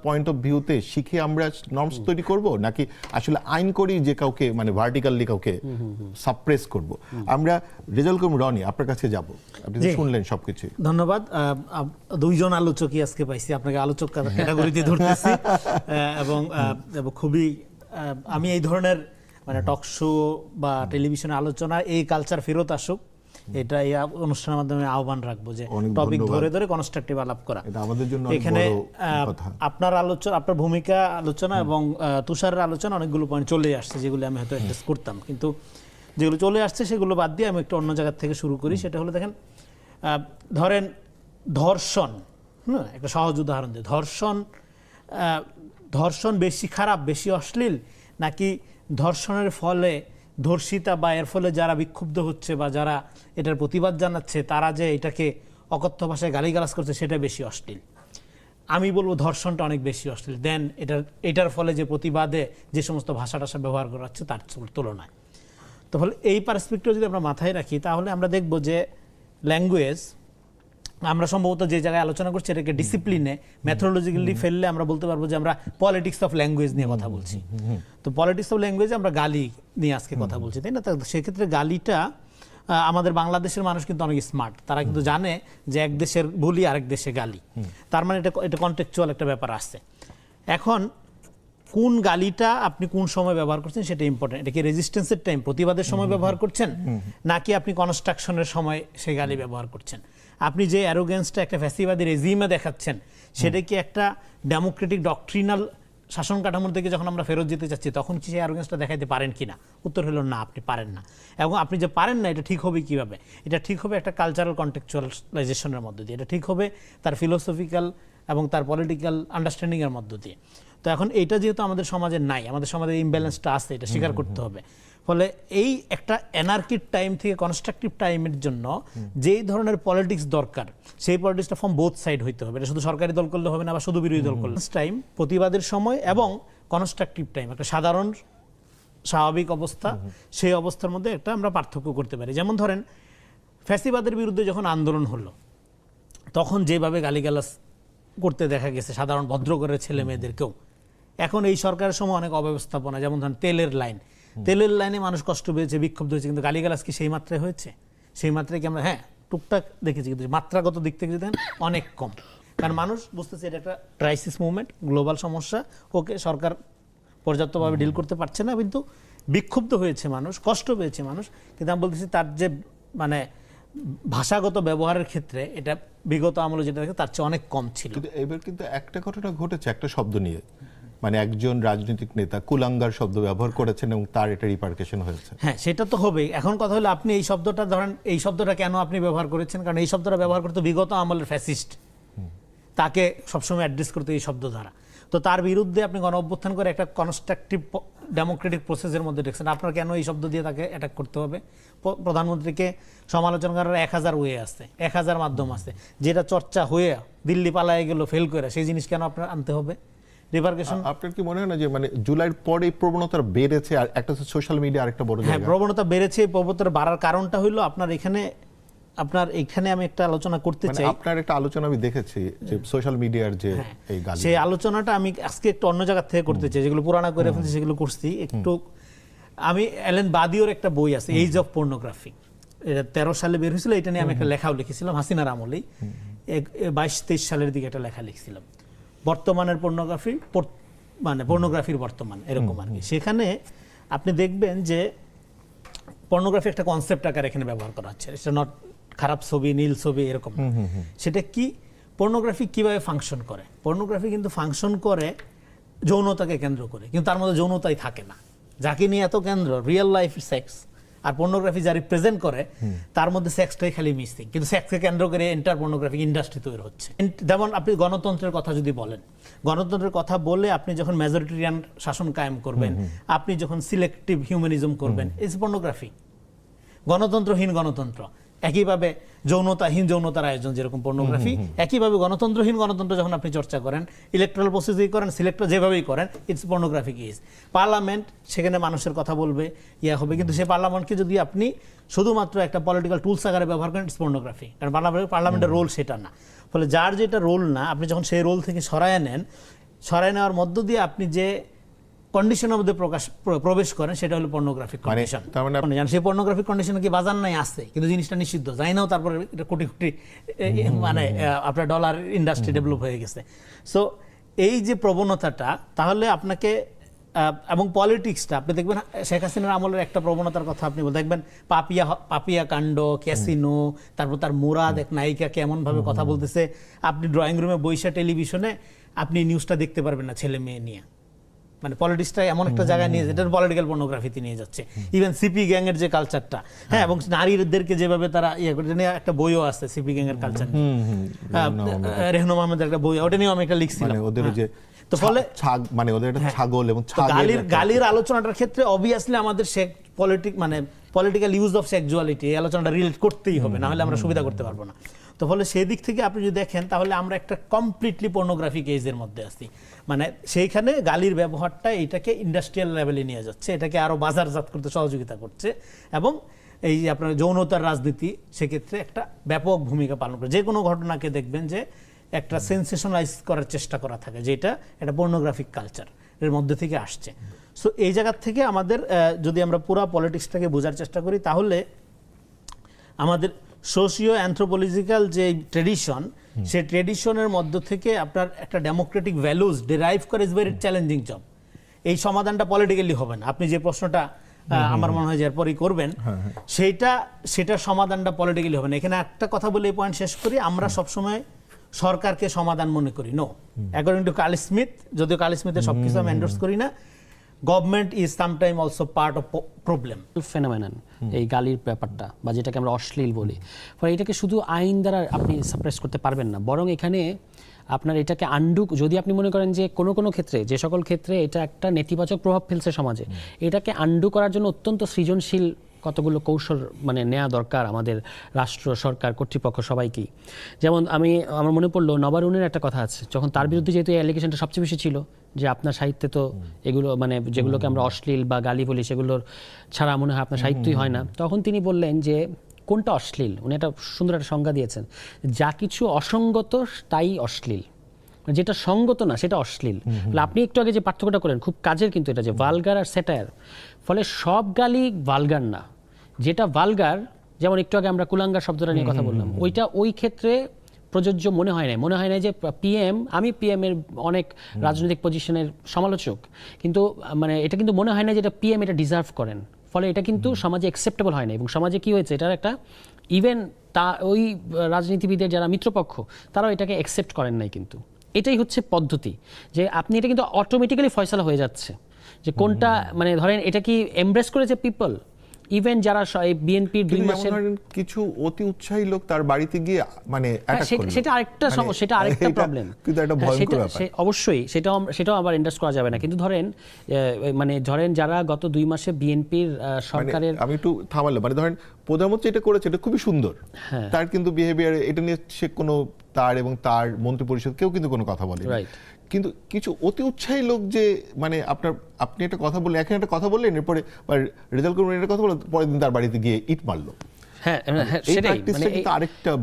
Point of ভিউতে শিখে আমরা নর্মস তৈরি করব, নাকি আসলে আইন করি যে কাউকে মানে ভার্টিক্যালি কাউকে সাপ্রেস করব? আমরা রেজাল্ট কম রনি আপনার কাছে যাব, আপনি শুনলেন সবকিছু। ধন্যবাদ। দুইজন আলোচকই আজকে পাইছি, আপনাকে আলোচক ক্যাটাগরিতে ধরতেছি এবং খুবই আমি এই ধরনের মানে টক শো বা টেলিভিশনে আলোচনা এই কালচার ফেরত আসুক, এটা এই অনুষ্ঠানের মাধ্যমে আহ্বান রাখবো যে টপিক ধরে ধরে কনস্ট্রাকটিভ আলাপ করা। এখানে আপনার আলোচনা, আপনার ভূমিকা আলোচনা এবং তুষারের আলোচনা অনেকগুলো পয়েন্ট চলে আসছে যেগুলো আমি হয়তো অ্যাড্রেস করতাম, কিন্তু যেগুলো চলে আসছে সেগুলো বাদ দিয়ে আমি একটু অন্য জায়গা থেকে শুরু করি। সেটা হলো দেখেন, ধরেন ধর্ষণ, একটা সহজ উদাহরণ দিয়ে, ধর্ষণ বেশি খারাপ, বেশি অশ্লীল, নাকি ধর্ষণের ফলে ধর্ষিতা বা এর ফলে যারা বিক্ষুব্ধ হচ্ছে বা যারা এটার প্রতিবাদ জানাচ্ছে তারা যে এটাকে অকথ্য ভাষায় গালিগালাজ করছে সেটা বেশি অশ্লীল? আমি বলবো ধর্ষণটা অনেক বেশি অশ্লীল দেন এটার ফলে যে প্রতিবাদে যে সমস্ত ভাষা টাষা ব্যবহার করা হচ্ছে তার তুলনায়। তো ফলে এই পার্সপেক্টিভ যদি আমরা মাথায় রাখি তাহলে আমরা দেখব যে ল্যাঙ্গুয়েজ, আমরা সম্ভবত যে জায়গায় আলোচনা করছি এটাকে ডিসিপ্লিনে মেথোডোলজিক্যালি ফেললে আমরা বলতে পারবো যে আমরা পলিটিক্স অফ ল্যাঙ্গুয়েজ নিয়ে কথা বলছি। তো পলিটিক্স অফ ল্যাঙ্গুয়েজে আমরা গালি নিয়ে আজকে কথা বলছি, তাই না? সেক্ষেত্রে গালিটা, আমাদের বাংলাদেশের মানুষ কিন্তু অনেক স্মার্ট, তারা কিন্তু জানে যে এক দেশের বলি আরেক দেশে গালি, তার মানে এটা কন্টেক্সচুয়াল একটা ব্যাপার আসছে। এখন কোন গালিটা আপনি কোন সময় ব্যবহার করছেন সেটা ইম্পর্টেন্ট। এটা কি রেজিস্ট্যান্সের টাইম, প্রতিবাদের সময় ব্যবহার করছেন, নাকি আপনি কনস্ট্রাকশনের সময় সেই গালি ব্যবহার করছেন? আপনি যে অ্যারোগেন্সটা একটা ফ্যাসিবাদী রেজিমে দেখাচ্ছেন সেটা কি একটা ডেমোক্রেটিক ডক্ট্রিনাল শাসন কাঠামোর থেকে যখন আমরা ফেরত যেতে চাচ্ছি তখন কি সেই অ্যারোগেন্সটা দেখাইতে পারেন কিনা? উত্তর হলো না, আপনি পারেন না। এবং আপনি যে পারেন না এটা ঠিক হবে কিভাবে? এটা ঠিক হবে একটা কালচারাল কন্টেক্সচুয়ালাইজেশনের মধ্য দিয়ে, এটা ঠিক হবে তার ফিলোসফিক্যাল এবং তার পলিটিক্যাল আন্ডারস্ট্যান্ডিংয়ের মধ্য দিয়ে। তো এখন এইটা যেহেতু আমাদের সমাজে নাই, আমাদের সমাজে ইমব্যালেন্সটা আছে, এটা স্বীকার করতে হবে। ফলে এই একটা অ্যানার্কির টাইম থেকে কনস্ট্রাকটিভ টাইমের জন্য যেই ধরনের পলিটিক্স দরকার সেই পলিটিক্সটা ফ্রম বোথ সাইড হইতে হবে। এটা শুধু সরকারি দল করলে হবে না বা শুধু বিরোধী দল করলে। টাইম প্রতিবাদের সময় এবং কনস্ট্রাকটিভ টাইম, একটা সাধারণ স্বাভাবিক অবস্থা, সেই অবস্থার মধ্যে একটা আমরা পার্থক্য করতে পারি। যেমন ধরেন ফ্যাসিবাদের বিরুদ্ধে যখন আন্দোলন হলো তখন যেভাবে গালিগালাজ করতে দেখা গেছে সাধারণ ভদ্রঘরের ছেলে মেয়েদেরকেও, এখন এই সরকারের সময় অনেক অব্যবস্থাপনা, যেমন ধরেন তেলের লাইনে মানুষ কষ্ট পেয়েছে, বিক্ষুব্ধ হয়েছে, কিন্তু গালিগালাজ কি সেই মাত্রায় হয়েছে? সেই মাত্রায় কি আমরা টুকটাক দেখেছি, কিন্তু মাত্রাগত দিক থেকে যদি অনেক কম। কারণ মানুষ বুঝতেছে এটা একটা ক্রাইসিস মুভমেন্ট, গ্লোবাল সমস্যা, ওকে সরকার পর্যাপ্তভাবে ডিল করতে পারছে না, কিন্তু বিক্ষুব্ধ হয়েছে মানুষ, কষ্ট পেয়েছে মানুষ। কিন্তু আমি বলতেছি তার যে মানে ভাষাগত ব্যবহারের ক্ষেত্রে এটা বিগত আমলে যেটা দেখে তার চেয়ে অনেক কম ছিল। কিন্তু এবার কিন্তু একটা ঘটনা ঘটেছে একটা শব্দ নিয়ে, মানে একজন রাজনৈতিক নেতা কুলাঙ্গার শব্দ ব্যবহার করেছেন এবং তার এটা রিপারকেশন হয়েছে। হ্যাঁ, সেটা তো হবেই। এখন কথা হলো আপনি এই শব্দটা ধরেন, এই শব্দটা কেন আপনি ব্যবহার করেছেন? কারণ এই শব্দটা ব্যবহার করতে বিগত আমলের ফ্যাসিস্ট, তাকে সবসময় অ্যাড্রেস করতে এই শব্দ দ্বারা। তো তার বিরুদ্ধে আপনি গণ অভ্যুত্থান করে একটা কনস্ট্রাকটিভ ডেমোক্রেটিক প্রসেসের মধ্যে দেখছেন, আপনার কেন এই শব্দ দিয়ে তাকে অ্যাটাক করতে হবে? প্রধানমন্ত্রীকে সমালোচনা করার 1000 ওয়ে আছে, 1000 মাধ্যম আছে, যেটা চর্চা হয়ে দিল্লি পালায় গেল ফেল করে, সেই জিনিস কেন আপনার আনতে হবে? আপনার কি মনে হয় না যে মানে জুলাইয়ের পরে এই প্রবণতা বেড়েছে? আর একটা সোশ্যাল মিডিয়া আরেকটা বড় জায়গা। হ্যাঁ, প্রবণতা বেড়েছে। এই প্রবণতা বাড়ার কারণটা হলো আপনার এখানে আমি একটা আলোচনা করতে চাই। আপনার একটা আলোচনা আমি দেখেছি যে সোশ্যাল মিডিয়ার যে এই গালি, সেই আলোচনাটা আমি আজকে একটু অন্য জায়গা থেকে করতে চাই। যেগুলো পুরানা করে ফেলছি সেগুলো করছি একটু। আমি অ্যালেন বাদিওর একটা বই আছে এইজ অফ পর্নোগ্রাফি, এটা 13 সালে বের হয়েছিল। এটা নিয়ে আমি একটা লেখাও লিখেছিলাম হাসিনার আমলেই, 22-23 সালের দিকে একটা লেখা লিখছিলাম, বর্তমানের পর্নোগ্রাফি, মানে পর্নোগ্রাফির বর্তমান, এরকম আর কি। সেখানে আপনি দেখবেন যে পর্নোগ্রাফি একটা কনসেপ্ট আকারে এখানে ব্যবহার করা হচ্ছে। এটা নট খারাপ ছবি, নীল ছবি, এরকম। সেটা কি, পর্নোগ্রাফি কিভাবে ফাংশন করে? পর্নোগ্রাফি কিন্তু ফাংশন করে যৌনতাকে কেন্দ্র করে, কিন্তু তার মধ্যে যৌনতাই থাকে না। যাকে নিয়ে এত কেন্দ্র, রিয়েল লাইফ সেক্স, আর পর্নোগ্রাফি যা রিপ্রেজেন্ট করে তার মধ্যে সেক্সটাই খালি মিসিং, কিন্তু সেক্সকে কেন্দ্র করে এন্টার পর্নোগ্রাফিক ইন্ডাস্ট্রি তৈরি হচ্ছে। যেমন আপনি গণতন্ত্রের কথা যদি বলেন, গণতন্ত্রের কথা বলে আপনি যখন মেজরিটেরিয়ান শাসন কায়েম করবেন, আপনি যখন সিলেক্টিভ হিউম্যানিজম করবেন, ইটস পর্নোগ্রাফি। গণতন্ত্রহীন গণতন্ত্র, একইভাবে যৌনতাহীন যৌনতার আয়োজন যেরকম পর্নোগ্রাফি, একইভাবে গণতন্ত্রহীন গণতন্ত্র যখন আপনি চর্চা করেন, ইলেকট্রাল প্রসেসই করেন, সিলেক্টর যেভাবেই করেন, ইটস পর্নোগ্রাফিক ইজ। পার্লামেন্ট, সেখানে মানুষের কথা বলবে, হবে, কিন্তু সেই পার্লামেন্টকে যদি আপনি শুধুমাত্র একটা পলিটিক্যাল টুলস আকারে ব্যবহার করেন, ইটস পর্নোগ্রাফি। কারণ পার্লামেন্টের রোল সেটা না। ফলে যার যেটা রোল না, আপনি যখন সেই রোল থেকে সরায় নেন, সরাই নেওয়ার মধ্য দিয়ে আপনি যে কন্ডিশনের মধ্যে প্রবেশ করেন সেটা হলো পর্নোগ্রাফিক কন্ডিশন। তার মানে সেই পর্নোগ্রাফিক কন্ডিশনে কি বাজার নাই আছে, কিন্তু জিনিসটা নিষিদ্ধ, যাই নাও তারপরে এটা কোটি কোটি মানে আপনার ডলার ইন্ডাস্ট্রি ডেভেলপ হয়ে গেছে। সো এই যে প্রবণতাটা, তাহলে আপনাকে এবং পলিটিক্সটা আপনি দেখবেন শেখ হাসিনার আমলের একটা প্রবণতার কথা আপনি দেখবেন, পাপিয়া কাণ্ড, ক্যাসিনো, তারপর তার মুরাদ এক নায়িকাকে এমনভাবে কথা বলতেছে, আপনি ড্রয়িং রুমে বৈশা টেলিভিশনে আপনি নিউজটা দেখতে পারবেন না ছেলে মেয়ে নিয়ে। মানে পলিটিক্সটা এমন একটা জায়গায় নিয়ে যেটা পলিটিক্যাল পর্নোগ্রাফিতে নিয়ে যাচ্ছে। ইভেন সিপি গ্যাংয়ের যে কালচারটা, হ্যাঁ, এবং নারীদেরকে যেভাবে তারা ইয়ে করে, নিয়ে একটা বইও আছে সিপি গ্যাংয়ের কালচার নিয়ে, রেহনু মাহমুদের একটা বই, ওটা নিয়েও আমি একটা লিখছিলাম। ওদের যে তো ফলে মানে ওদের একটা ছাগল এবং গালির আলোচনাটার ক্ষেত্রে অবভিয়াসলি আমাদের পলিটিক্যাল ইউজ অফ সেক্সুয়ালিটি এই আলোচনাটা রিলেট করতেই হবে, না হলে আমরা সুবিধা করতে পারবো না। তো ফলে সেই দিক থেকে আপনি যদি দেখেন তাহলে আমরা একটা কমপ্লিটলি পর্নোগ্রাফিক এজের মধ্যে আছি। মানে সেইখানে গালির ব্যবহারটা এটাকে ইন্ডাস্ট্রিয়াল লেভেলে নিয়ে যাচ্ছে, এটাকে আরো বাজারজাত করতে সহযোগিতা করছে, এবং এই যে আপনার যৌনতার রাজনীতি সেক্ষেত্রে একটা ব্যাপক ভূমিকা পালন করে। যে কোনো ঘটনাকে দেখবেন যে একটা সেন্সেশনালাইজ করার চেষ্টা করা থাকে, যেটা একটা পর্নোগ্রাফিক কালচার এর মধ্যে থেকে আসছে। সো এই জায়গা থেকে আমাদের যদি আমরা পুরো পলিটিক্সটাকে বোঝার চেষ্টা করি, তাহলে আমাদের সোশিও অ্যানথ্রোপোলজিক্যাল যে ট্রেডিশন, সেই ট্রেডিশনের মধ্য থেকে আপনার একটা ডেমোক্রেটিক ভ্যালুজ ডিরাইভ করে ইজ ভেরি চ্যালেঞ্জিং জব। এই সমাধানটা পলিটিক্যালি হবে না। আপনি যে প্রশ্নটা আমার মনে হয় যে এরপরই করবেন, সেটা সমাধানটা পলিটিক্যালি হবে না। এখানে একটা কথা বলে এই পয়েন্ট শেষ করি, আমরা সবসময় সরকারকে সমাধান মনে করি। No, according to Karl Smith, যদিও কার্ল স্মিথের সবকিছু আমি এন্ডোর্স করি না, government is sometime also part of problem. Phenomenon এই গালির ব্যাপারটা, বা যেটাকে আমরা অশ্লীল বলি, ফলে এটাকে শুধু আইন দ্বারা আপনি সাপ্রেস করতে পারবেন না, বরং এখানে আপনার এটাকে আন্ডু, যদি আপনি মনে করেন যে কোনো কোনো ক্ষেত্রে, যে সকল ক্ষেত্রে এটা একটা নেতিবাচক প্রভাব ফেলছে সমাজে, এটাকে আন্ডু করার জন্য অত্যন্ত সৃজনশীল কতগুলো কৌশল মানে নেওয়া দরকার আমাদের রাষ্ট্র, সরকার, কর্তৃপক্ষ সবাইকেই। যেমন আমার মনে পড়লো নবারুণের একটা কথা আছে, যখন তার বিরুদ্ধে যেহেতু এই অ্যালিগেশনটা সবচেয়ে বেশি ছিল যে আপনার সাহিত্যে তো এগুলো মানে যেগুলোকে আমরা অশ্লীল বা গালি বলি সেগুলোর ছাড়া মনে হয় আপনার সাহিত্যই হয় না, তখন তিনি বললেন যে কোনটা অশ্লীল, উনি একটা সুন্দর একটা সংজ্ঞা দিয়েছেন, যা কিছু অসঙ্গত তাই অশ্লীল, যেটা সঙ্গত না সেটা অশ্লীল। আপনি একটু আগে যে পার্থক্যটা করেন খুব কাজের, কিন্তু এটা যে ভালগার আর স্যাটায়ার, ফলে সব গালি ভালগার না, যেটা ভালগার, যেমন একটু আগে আমরা কুলাঙ্গার শব্দটা নিয়ে কথা বললাম, ওইটা ওই ক্ষেত্রে প্রযোজ্য মনে হয় না যে আমি পিএম এর অনেক রাজনৈতিক পজিশনের সমালোচক, কিন্তু মানে এটা কিন্তু মনে হয় না যে এটা পিএম এটা ডিজার্ভ করেন, ফলে এটা কিন্তু সমাজে অ্যাকসেপ্টেবল হয় না। এবং সমাজে কি হয়েছে, এটার একটা ইভেন ওই রাজনীতিবিদের যারা মিত্রপক্ষ তারাও এটাকে অ্যাকসেপ্ট করেন নাই। কিন্তু এটাই হচ্ছে পদ্ধতি, যে আপনি এটা কিন্তু অটোমেটিক্যালি ফয়সালা হয়ে যাচ্ছে যে কোনটা, মানে ধরেন এটা কি এমব্রেস করেছে পিপল, ইভেন যারা বিএনপির 2 মাসের কিছু অতি উৎসাহী লোক তার বাড়িতে গিয়ে মানে সেটা আরেকটা সমস্যা, সেটা আরেকটা প্রবলেম, কিন্তু একটা ভয়ঙ্কর ব্যাপার। অবশ্যই সেটাও আবার ইন্ডাস্ট করা যাবে না। কিন্তু ধরেন যারা গত 2 মাসে বিএনপির সরকারের, আমি একটু থামালাম, মানে ধরেন প্রধানমন্ত্রী এটা করেছে, এটা খুবই সুন্দর, তার কিন্তু বিহেভিয়ার এটা নিয়ে সে কোনো তার এবং তার মন্ত্রিপরিষদ কেউ কিন্তু কোনো কথা বলে, কিন্তু কিছু অতি উৎসাহী লোক যে মানে আপনি একটা কথা বললেন, এখন একটা কথা বললেন, এরপরে রেজাল্ট করবেন একটা কথা বলে, পরের দিন তার বাড়িতে গিয়ে ইট মারলো। হ্যাঁ, সেটাই,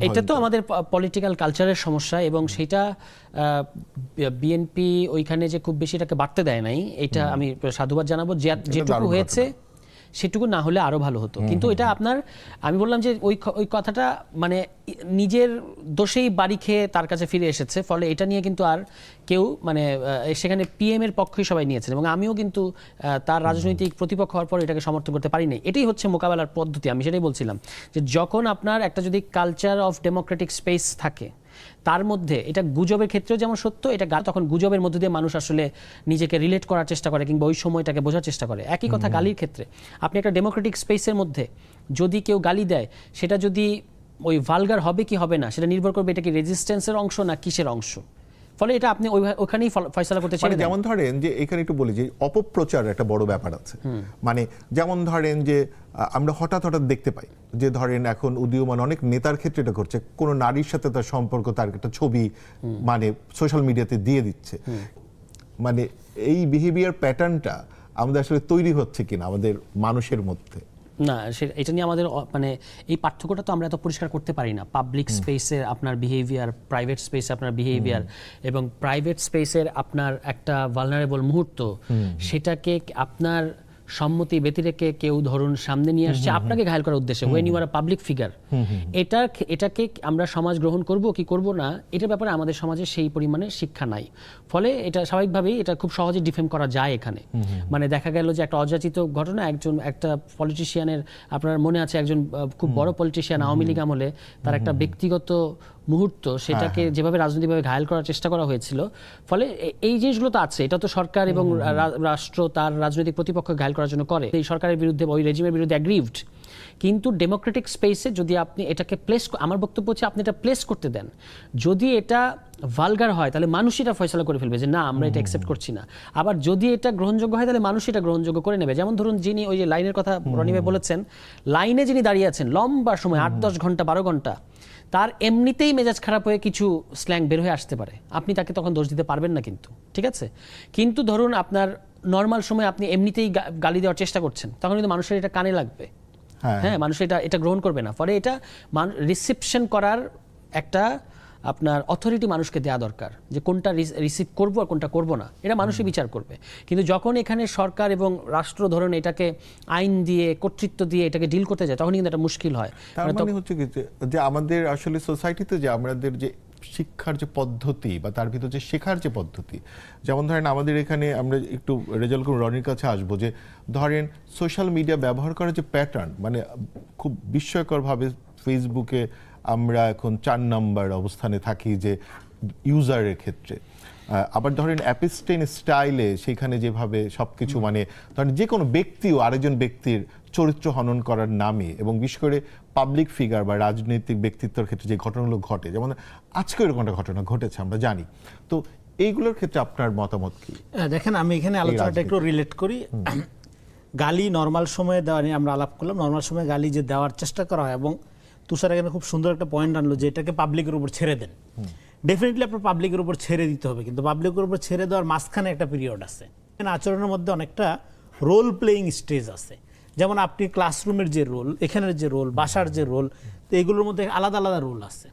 এটা তো আমাদের পলিটিক্যাল কালচারের সমস্যা, এবং সেটা বিএনপি ওইখানে যে খুব বেশি এটাকে বাড়তে দেয় নাই, এটা আমি সাধুবাদ জানাবো। যেটুকু হয়েছে সেটুকু না হলে আরো ভালো হতো, কিন্তু এটা আমি বললাম যে ওই কথাটা মানে নিজের দোষেই বাড়ি খেয়ে তার কাছে ফিরে এসেছে, ফলে এটা নিয়ে কিন্তু আর কেউ মানে সেখানে পিএম এর পক্ষই সবাই নিয়েছেন, এবং আমিও কিন্তু তার রাজনৈতিক প্রতিপক্ষ হওয়ার পর এটাকে সমর্থন করতে পারি নাই। এটাই হচ্ছে মোকাবেলার পদ্ধতি। আমি সেটাই বলছিলাম যে যখন আপনার একটা যদি কালচার অফ ডেমোক্রেটিক স্পেস থাকে, তার মধ্যে এটা গুজবের ক্ষেত্রেও যেমন সত্য, এটা তখন গুজবের মধ্যে দিয়ে মানুষ আসলে নিজেকে রিলেট করার চেষ্টা করে কিংবা ওই সময়টাকে বোঝার চেষ্টা করে। একই কথা গালির ক্ষেত্রে, আপনি একটা ডেমোক্রেটিক স্পেসের মধ্যে যদি কেউ গালি দেয়, সেটা যদি ওই ভালগার হবে কি হবে না সেটা নির্ভর করবে এটা কি রেজিস্ট্যান্সের অংশ না কিসের অংশ, ফলে এটা আপনি ওখানেই ফয়সালা করতে চান। যেমন ধরেন যে এখানে একটু বলি যে অপপ্রচার একটা বড় ব্যাপার আছে, মানে যেমন ধরেন যে আমরা হঠাৎ দেখতে পাই যে ধরেন এখন উদীয়মান অনেক নেতার ক্ষেত্রে এটা করছে, কোনো নারীর সাথে তার সম্পর্ক, তার একটা ছবি মানে সোশ্যাল মিডিয়াতে দিয়ে দিচ্ছে, মানে এই বিহেভিয়ার প্যাটার্নটা আমাদের আসলে তৈরি হচ্ছে কিনা আমাদের মানুষের মধ্যে। না এটা নিয়ে আমাদের মানে এই পার্থক্যটা তো আমরা এত পরিষ্কার করতে পারি না। পাবলিক স্পেসের আপনার বিহেভিয়ার, প্রাইভেট স্পেসে আপনার বিহেভিয়ার, এবং প্রাইভেট স্পেসের আপনার একটা ভালনারেবল মুহূর্ত, সেটাকে আপনার সম্মতি ব্যতিরেকে কেউ ধরুন সামনে নিয়ে আসছে আপনাকে ঘায়ল করার উদ্দেশ্যে, when you are a public figure, এটাকে আমরা সমাজ গ্রহণ করব কি করব না, এটার ব্যাপারে আমাদের সমাজে সেই পরিমাণে শিক্ষা নাই। ফলে এটা স্বাভাবিকভাবেই এটা খুব সহজে ডিফেম করা যায় এখানে। মানে দেখা গেল যে একটা অযাচিত ঘটনা, একটা পলিটিশিয়ানের, আপনার মনে আছে একজন খুব বড় পলিটিশিয়ান আওয়ামী লীগ আমলে, তার একটা ব্যক্তিগত মুহূর্ত, সেটাকে যেভাবে রাজনৈতিকভাবে ঘায়ল করার চেষ্টা করা হয়েছিল। ফলে এই জিনিসগুলো তো আছে, এটা তো সরকার এবং রাষ্ট্র তার রাজনৈতিক প্রতিপক্ষ ঘায়ল করার জন্য করে, এই সরকারের বিরুদ্ধে ওই রেজিমের বিরুদ্ধে অ্যাগ্রিভড। কিন্তু ডেমোক্রেটিক স্পেসে যদি আপনি এটাকে প্লেস, আমার বক্তব্য হচ্ছে আপনি এটা প্লেস করতে দেন। যদি এটা ভালগার হয় তাহলে মানুষ এটা ফয়সালা করে ফেলবে যে না আমরা এটা অ্যাকসেপ্ট করছি না। আবার যদি এটা গ্রহণযোগ্য হয় তাহলে মানুষ এটা গ্রহণযোগ্য করে নেবে। যেমন ধরুন যিনি ওই যে লাইনের কথা রনি ভাই বলেছেন, লাইনে যিনি দাঁড়িয়ে আছেন লম্বা সময় 8-10 ঘন্টা 12 ঘন্টা, তার এমনিতেই মেজাজ খারাপ হয়ে কিছু স্ল্যাং বের হয়ে আসতে পারে, আপনি তাকে তখন দোষ দিতে পারবেন না কিন্তু, ঠিক আছে? কিন্তু ধরুন আপনার নর্মাল সময় আপনি এমনিতেই গালি দেওয়ার চেষ্টা করছেন, তখন কিন্তু মানুষের এটা কানে লাগবে, হ্যাঁ, মানুষ এটা গ্রহণ করবে না। ফলে এটা রিসিপশন করার একটা আপনার অথরিটি মানুষকে দেওয়া দরকার, যে কোনটা রিসিভ করবো আর কোনটা করবো না, এটা মানুষই বিচার করবে। কিন্তু যখন এখানে সরকার এবং রাষ্ট্র ধরুন এটাকে আইন দিয়ে, কর্তৃত্ব দিয়ে এটাকে ডিল করতে যায়, তখন কিন্তু এটা মুশকিল হয়। তার মানে হচ্ছে কি যে আমাদের আসলে সোসাইটিতে যে আমাদের যে শিক্ষার যে পদ্ধতি বা তার ভিতর যে শেখার যে পদ্ধতি, যেমন ধরেন আমাদের এখানে, আমরা একটু রেজাল্ট করে রনির কাছে আসবো, যে ধরেন সোশ্যাল মিডিয়া ব্যবহার করার যে প্যাটার্ন, মানে খুব বিস্ময়করভাবে ফেসবুকে আমরা এখন 4 নম্বর অবস্থানে থাকি যে ইউজারের ক্ষেত্রে। আবার ধরেন অ্যাপিস্টেন স্টাইলে সেখানে যেভাবে সবকিছু, মানে ধরেন যে কোনো ব্যক্তিও আরেকজন ব্যক্তির চরিত্র হনন করার নামে, এবং বিশেষ করে পাবলিক ফিগার বা রাজনৈতিক ব্যক্তিত্বের ক্ষেত্রে যে ঘটনাগুলো ঘটে, যেমন আজকে এরকম একটা ঘটনা ঘটেছে আমরা জানি, তো এইগুলোর ক্ষেত্রে আপনার মতামত কি? দেখেন, আমি এখানে আলোচনাটা একটু রিলেট করি। গালি নর্মাল সময়ে দেওয়া নিয়ে আমরা আলাপ করলাম। নর্মাল সময়ে গালি যে দেওয়ার চেষ্টা করা হয়, এবং তুষার এখানে খুব সুন্দর একটা পয়েন্ট আনলো যে এটাকে পাবলিকের উপর ছেড়ে দেন। ডেফিনেটলি আপনার পাবলিকের উপর ছেড়ে দিতে হবে, কিন্তু পাবলিকের উপর ছেড়ে দেওয়ার মাঝখানে একটা পিরিয়ড আছে। আচরণের মধ্যে অনেকটা রোল প্লেয়িং স্টেজ আছে। যেমন আপনি ক্লাসরুমের যে রোল, এখানের যে রোল, বাসার যে রোল, তো এইগুলোর মধ্যে আলাদা আলাদা রোল আছে।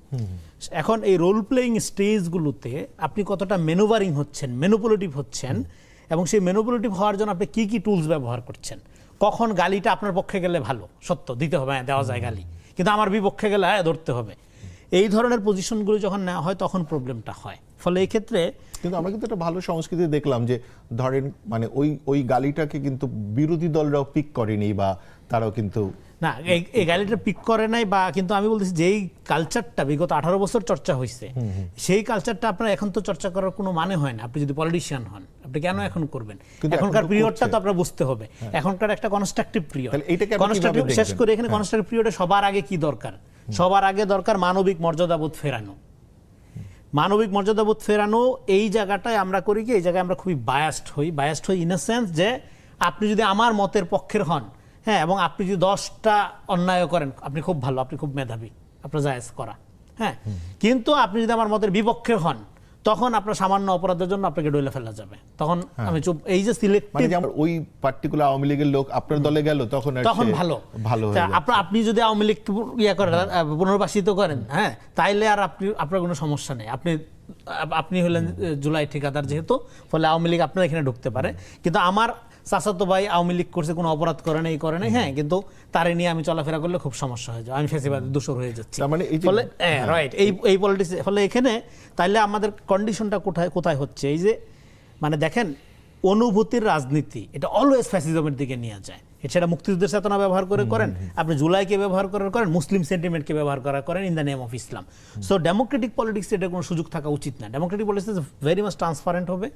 এখন এই রোল প্লেয়িং স্টেজগুলোতে আপনি কতটা ম্যানুভারিং হচ্ছেন, ম্যানুপুলেটিভ হচ্ছেন, এবং সেই ম্যানুপুলেটিভ হওয়ার জন্য আপনি কি কি টুলস ব্যবহার করছেন। কখন গালিটা আপনার পক্ষে গেলে ভালো, সত্য দিতে হবে, হ্যাঁ দেওয়া যায় গালি, কিন্তু আমার বিপক্ষে গেলে ধরতে হবে। এই ধরনের পজিশনগুলো যখন নেওয়া হয় তখন প্রবলেমটা হয়। ফলে এই ক্ষেত্রে কিন্তু আমরা কিন্তু একটা ভালো সংস্কৃতি দেখলাম যে ধরেন মানে ওই গালিটাকে কিন্তু বিরোধী দলরাও পিক করেনি, বা তারাও কিন্তু না এই গালিটা পিক করে নাই, বা কিন্তু আমি বলতেছি যেই কালচারটা বিগত 18 বছর চর্চা হয়েছে, সেই কালচারটা আপনার এখন তো চর্চা করার কোনো মানে হয় না। আপনি যদি পলিটিশিয়ান হন, আপনি কেন এখন করবেন? এখনকার পিরিয়ডটা তো আপনার বুঝতে হবে। এখনকার একটা কনস্ট্রাকটিভ পিরিয়ড, কনস্ট্রাকটিভ শেষ করে এখানে কনস্ট্রাকটিভ পিরিয়ডে সবার আগে কি দরকার? সবার আগে দরকার মানবিক মর্যাদাবোধ ফেরানো। মানবিক মর্যাদাবোধ ফেরানো এই জায়গাটায় আমরা করি কি, এই জায়গায় আমরা খুবই বায়াসড হই ইন আ সেন্স যে আপনি যদি আমার মতের পক্ষের হন, হ্যাঁ, এবং আপনি যদি 10টা অন্যায় করেন, আপনি খুব ভালো, আপনি খুব মেধাবী, আপনার জায়েজ করা, হ্যাঁ। কিন্তু আপনি যদি আমার মতের বিপক্ষে হন, তখন আপনার সামান্য অপরাধের জন্য আপনাকে ডইলে ফেলা যাবে, তখন আমি চুপ। এই যে সিলেক্টিভ, মানে ওই পার্টিকুলার আওয়ামী লীগের লোক আপনার দলে গেল, তখন ভালো ভালো আপনি যদি আওয়ামী লীগ করেন, পুনর্বাসিত করেন, হ্যাঁ, তাইলে আর আপনার কোনো সমস্যা নেই। আপনি হলেন জুলাই ঠিকাদার যেহেতু, ফলে আওয়ামী লীগ আপনার এখানে ঢুকতে পারে। কিন্তু আমার চাচাতো ভাই আওয়ামী লীগ করছে, কোনো অপরাধ করে নাই, হ্যাঁ, কিন্তু তারে নিয়ে আমি চলাফেরা করলে খুব সমস্যা হয়ে যায়, আমি ফেসিবাদের দোষর হয়ে যাচ্ছি। ফলে রাইট, এই পলিটিক্স, ফলে এখানে তাইলে আমাদের কন্ডিশনটা কোথায় হচ্ছে? এই যে মানে দেখেন, অনুভূতির রাজনীতি এটা অলওয়েজ ফ্যাসিজমের দিকে নিয়ে যায়। সেটা মুক্তিযুদ্ধের চেতনা ব্যবহার করে করেন, আপনি জুলাইকে ব্যবহার করেন, মুসলিম সেন্টিমেন্টকে ব্যবহার করেন in the name of Islam. So Democratic politics এটা কোনো সুযোগ থাকা উচিত না। Democratic politics very much transparent হবে।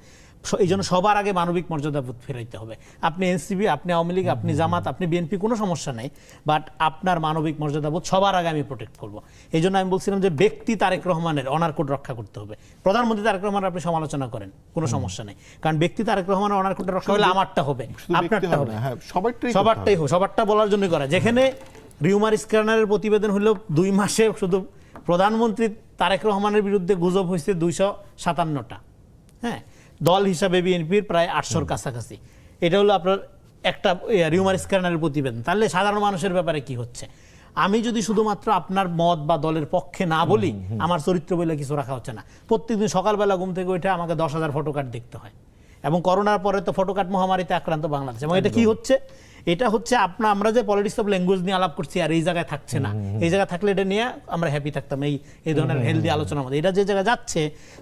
এই জন্য সবার আগে মানবিক মর্যাদাবোধ ফেরাইতে হবে। আপনি এনসিপি, আপনি আওয়ামী লীগ, আপনি জামাত, আপনি বিএনপি, কোনো সমস্যা নেই, বাট আপনার মানবিক মর্যাদাবোধ সবার আগে আমি প্রোটেক্ট করব। এই জন্য আমি বলছিলাম যে ব্যক্তি তারেক রহমানের অনার কোড রক্ষা করতে হবে। প্রধানমন্ত্রী তারেক রহমানের আপনি সমালোচনা করেন, কোনো সমস্যা নেই, কারণ ব্যক্তি তারেক রহমানের অনার কোড রক্ষা হলে আমারটা হবে, আপনারটা হবে, সবারটাই হোক, সবারটা বলার জন্য করা। যেখানে রিউমার স্ক্যানারের প্রতিবেদন হলো 2 মাসে শুধু প্রধানমন্ত্রী তারেক রহমানের বিরুদ্ধে গুজব হয়েছে 257টা, হ্যাঁ, দল হিসাবে বিএনপির প্রায় 800-র কাছাকাছি। এটা হলো আপনার একটা রিউমার স্ক্যানারের প্রতিবেদন, তাহলে সাধারণ মানুষের ব্যাপারে কি হচ্ছে? আমি যদি শুধুমাত্র আপনার মত বা দলের পক্ষে না বলি, আমার চরিত্র বলে কিছু রাখা হচ্ছে না। প্রত্যেকদিন সকালবেলা ঘুম থেকে উঠে আমাকে 10,000 ফটো কার্ড দেখতে হয়, এবং করোনার পরে তো ফটো কার্ড মহামারীতে আক্রান্ত বাংলাদেশ। এবং এটা কি হচ্ছে? এটা হচ্ছে আমরা যে পলিটিক্স অফ ল্যাঙ্গুয়েজ নিয়ে আলাপ করছি আর এই জায়গায় থাকছে না, এই জায়গায় থাকলে এটা নিয়ে আমরা হ্যাপি থাকতাম এই ধরনের হেলদি আলোচনার মধ্যে। এটা যে জায়গায় যাচ্ছে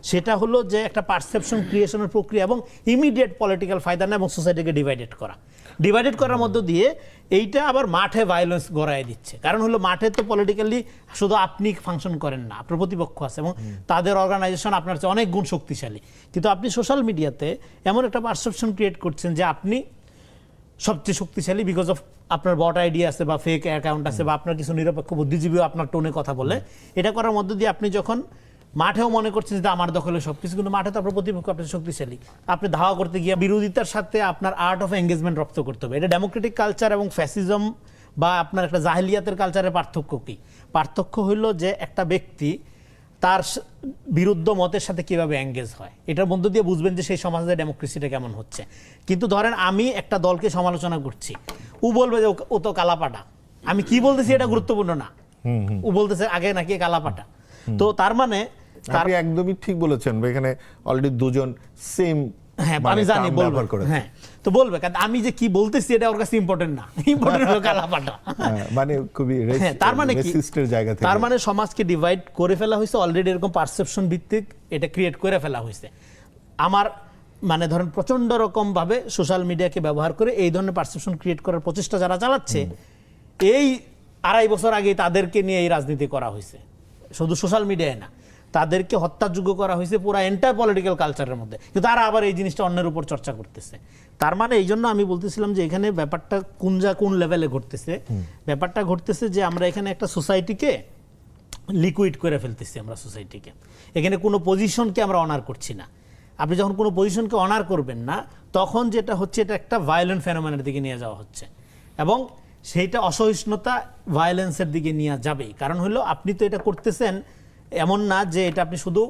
সেটা হলো যে একটা পারসেপশন ক্রিয়েশনের প্রক্রিয়া এবং ইমিডিয়েট পলিটিক্যাল ফায়দা না, এবং সোসাইটিকে ডিভাইডেড করার মধ্য দিয়ে এইটা আবার মাঠে ভায়োলেন্স গড়ায় দিচ্ছে। কারণ হলো মাঠে তো পলিটিক্যালি শুধু আপনি ফাংশন করেন না, আপনার প্রতিপক্ষ আছে এবং তাদের অর্গানাইজেশন আপনার চেয়ে অনেক গুণ শক্তিশালী। কিন্তু আপনি সোশ্যাল মিডিয়াতে এমন একটা পারসেপশন ক্রিয়েট করছেন যে আপনি সবচেয়ে শক্তিশালী বিকজ অফ আপনার বট আইডি আছে বা ফেক অ্যাকাউন্ট আছে বা আপনার কিছু নিরপেক্ষ বুদ্ধিজীবীও আপনার টোনে কথা বলে। এটা করার মধ্য দিয়ে আপনি যখন মাঠেও মনে করছেন যে আমার দখলে সবকিছু, কিন্তু মাঠে তো আপনার প্রতিপক্ষ আপনার শক্তিশালী। আপনি ধাওয়া করতে গিয়ে বিরোধিতার সাথে আপনার আর্ট অফ এঙ্গেজমেন্ট রপ্ত করতে হবে। এটা ডেমোক্রেটিক কালচার এবং ফ্যাসিজম বা আপনার একটা জাহিলিয়াতের কালচারের পার্থক্য কি? পার্থক্য হইল যে একটা ব্যক্তি তার বিরুদ্ধ মতের সাথে কিভাবে এঙ্গেজ হয়, এটার মধ্য দিয়ে বুঝবেন যে সেই সমাজে ডেমোক্রেসিটা কেমন হচ্ছে। কিন্তু ধরেন আমি একটা দলকে সমালোচনা করছি, ও বলবে যে ও তো কালাপাটা। আমি কি বলতেছি এটা গুরুত্বপূর্ণ না, ও বলতেছে আগে নাকি কালাপাটা। তো তার মানে আপনি একদমই ঠিক বলেছেন, এখানে অলরেডি দুজন সেম আমি জানি বলবো, হ্যাঁ তো বলবে, কারণ আমি যে কি বলতেছি এটা ওর কাছে ইম্পর্টেন্ট না, ইম্পর্টেন্ট হলো কালাপাটা। মানে খুবই তার মানে কি? রেসিস্টের জায়গা থেকে, তার মানে সমাজকে ডিভাইড করে ফেলা হয়েছে অলরেডি, এরকম পারসেপশন ভিত্তিক এটা ক্রিয়েট করে ফেলা হয়েছে। আমার মানে ধরেন প্রচন্ড রকম ভাবে সোশ্যাল মিডিয়াকে ব্যবহার করে এই ধরনের পারসেপশন ক্রিয়েট করার প্রচেষ্টা যারা চালাচ্ছে, এই 2.5 বছর আগে তাদেরকে নিয়ে এই রাজনীতি করা হয়েছে, শুধু সোশ্যাল মিডিয়ায় না, তাদেরকে হত্যাযোগ্য করা হয়েছে পুরো এন্টায়ার পলিটিক্যাল কালচারের মধ্যে। কিন্তু তারা আবার এই জিনিসটা অন্যের উপর চর্চা করতেছে। তার মানে এই জন্য আমি বলতেছিলাম যে এখানে ব্যাপারটা কোন লেভেলে ঘটতেছে। ব্যাপারটা ঘটতেছে যে আমরা এখানে একটা সোসাইটিকে লিকুইড করে ফেলতেছি। আমরা সোসাইটিকে এখানে কোনো পজিশনকে আমরা অনার করছি না। আপনি যখন কোনো পজিশনকে অনার করবেন না, তখন যেটা হচ্ছে এটা একটা ভায়োলেন্ট ফেনোমেনার দিকে নিয়ে যাওয়া হচ্ছে, এবং সেইটা অসহিষ্ণুতা ভায়োলেন্সের দিকে নিয়ে যাবেই। কারণ হলো আপনি তো এটা করতেছেন এমন না যে এটা আপনি শুধু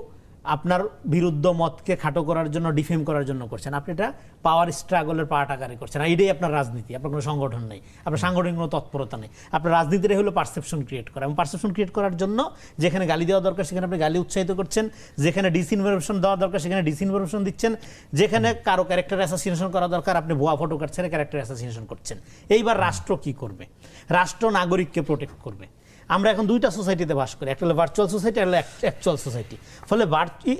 আপনার বিরুদ্ধ মতকে খাটো করার জন্য, ডিফেম করার জন্য করছেন, আপনি এটা পাওয়ার স্ট্রাগলের পার্ট আকারে করছেন। এটাই আপনার রাজনীতি, আপনার কোনো সংগঠন নেই, আপনার সাংগঠনিক কোনো তৎপরতা নেই। আপনার রাজনীতিটাই হলো পারসেপশন ক্রিয়েট করা, এবং পারসেপশন ক্রিয়েট করার জন্য যেখানে গালি দেওয়া দরকার সেখানে আপনি গালি উৎসাহিত করছেন, যেখানে ডিসইনফরমেশন দেওয়া দরকার সেখানে ডিসইনফরমেশন দিচ্ছেন, যেখানে কারো ক্যারেক্টার অ্যাসাসিনেশন করা দরকার আপনি ভুয়া ফটো কাটছেন, ক্যারেক্টার অ্যাসাসিনেশন করছেন। এইবার রাষ্ট্র কি করবে? রাষ্ট্র নাগরিককে প্রোটেক্ট করবে। আমরা এখন দুইটা সোসাইটিতে বাস করি, একটা হলো ভার্চুয়াল সোসাইটি, আর হলো অ্যাকচুয়াল সোসাইটি। ফলে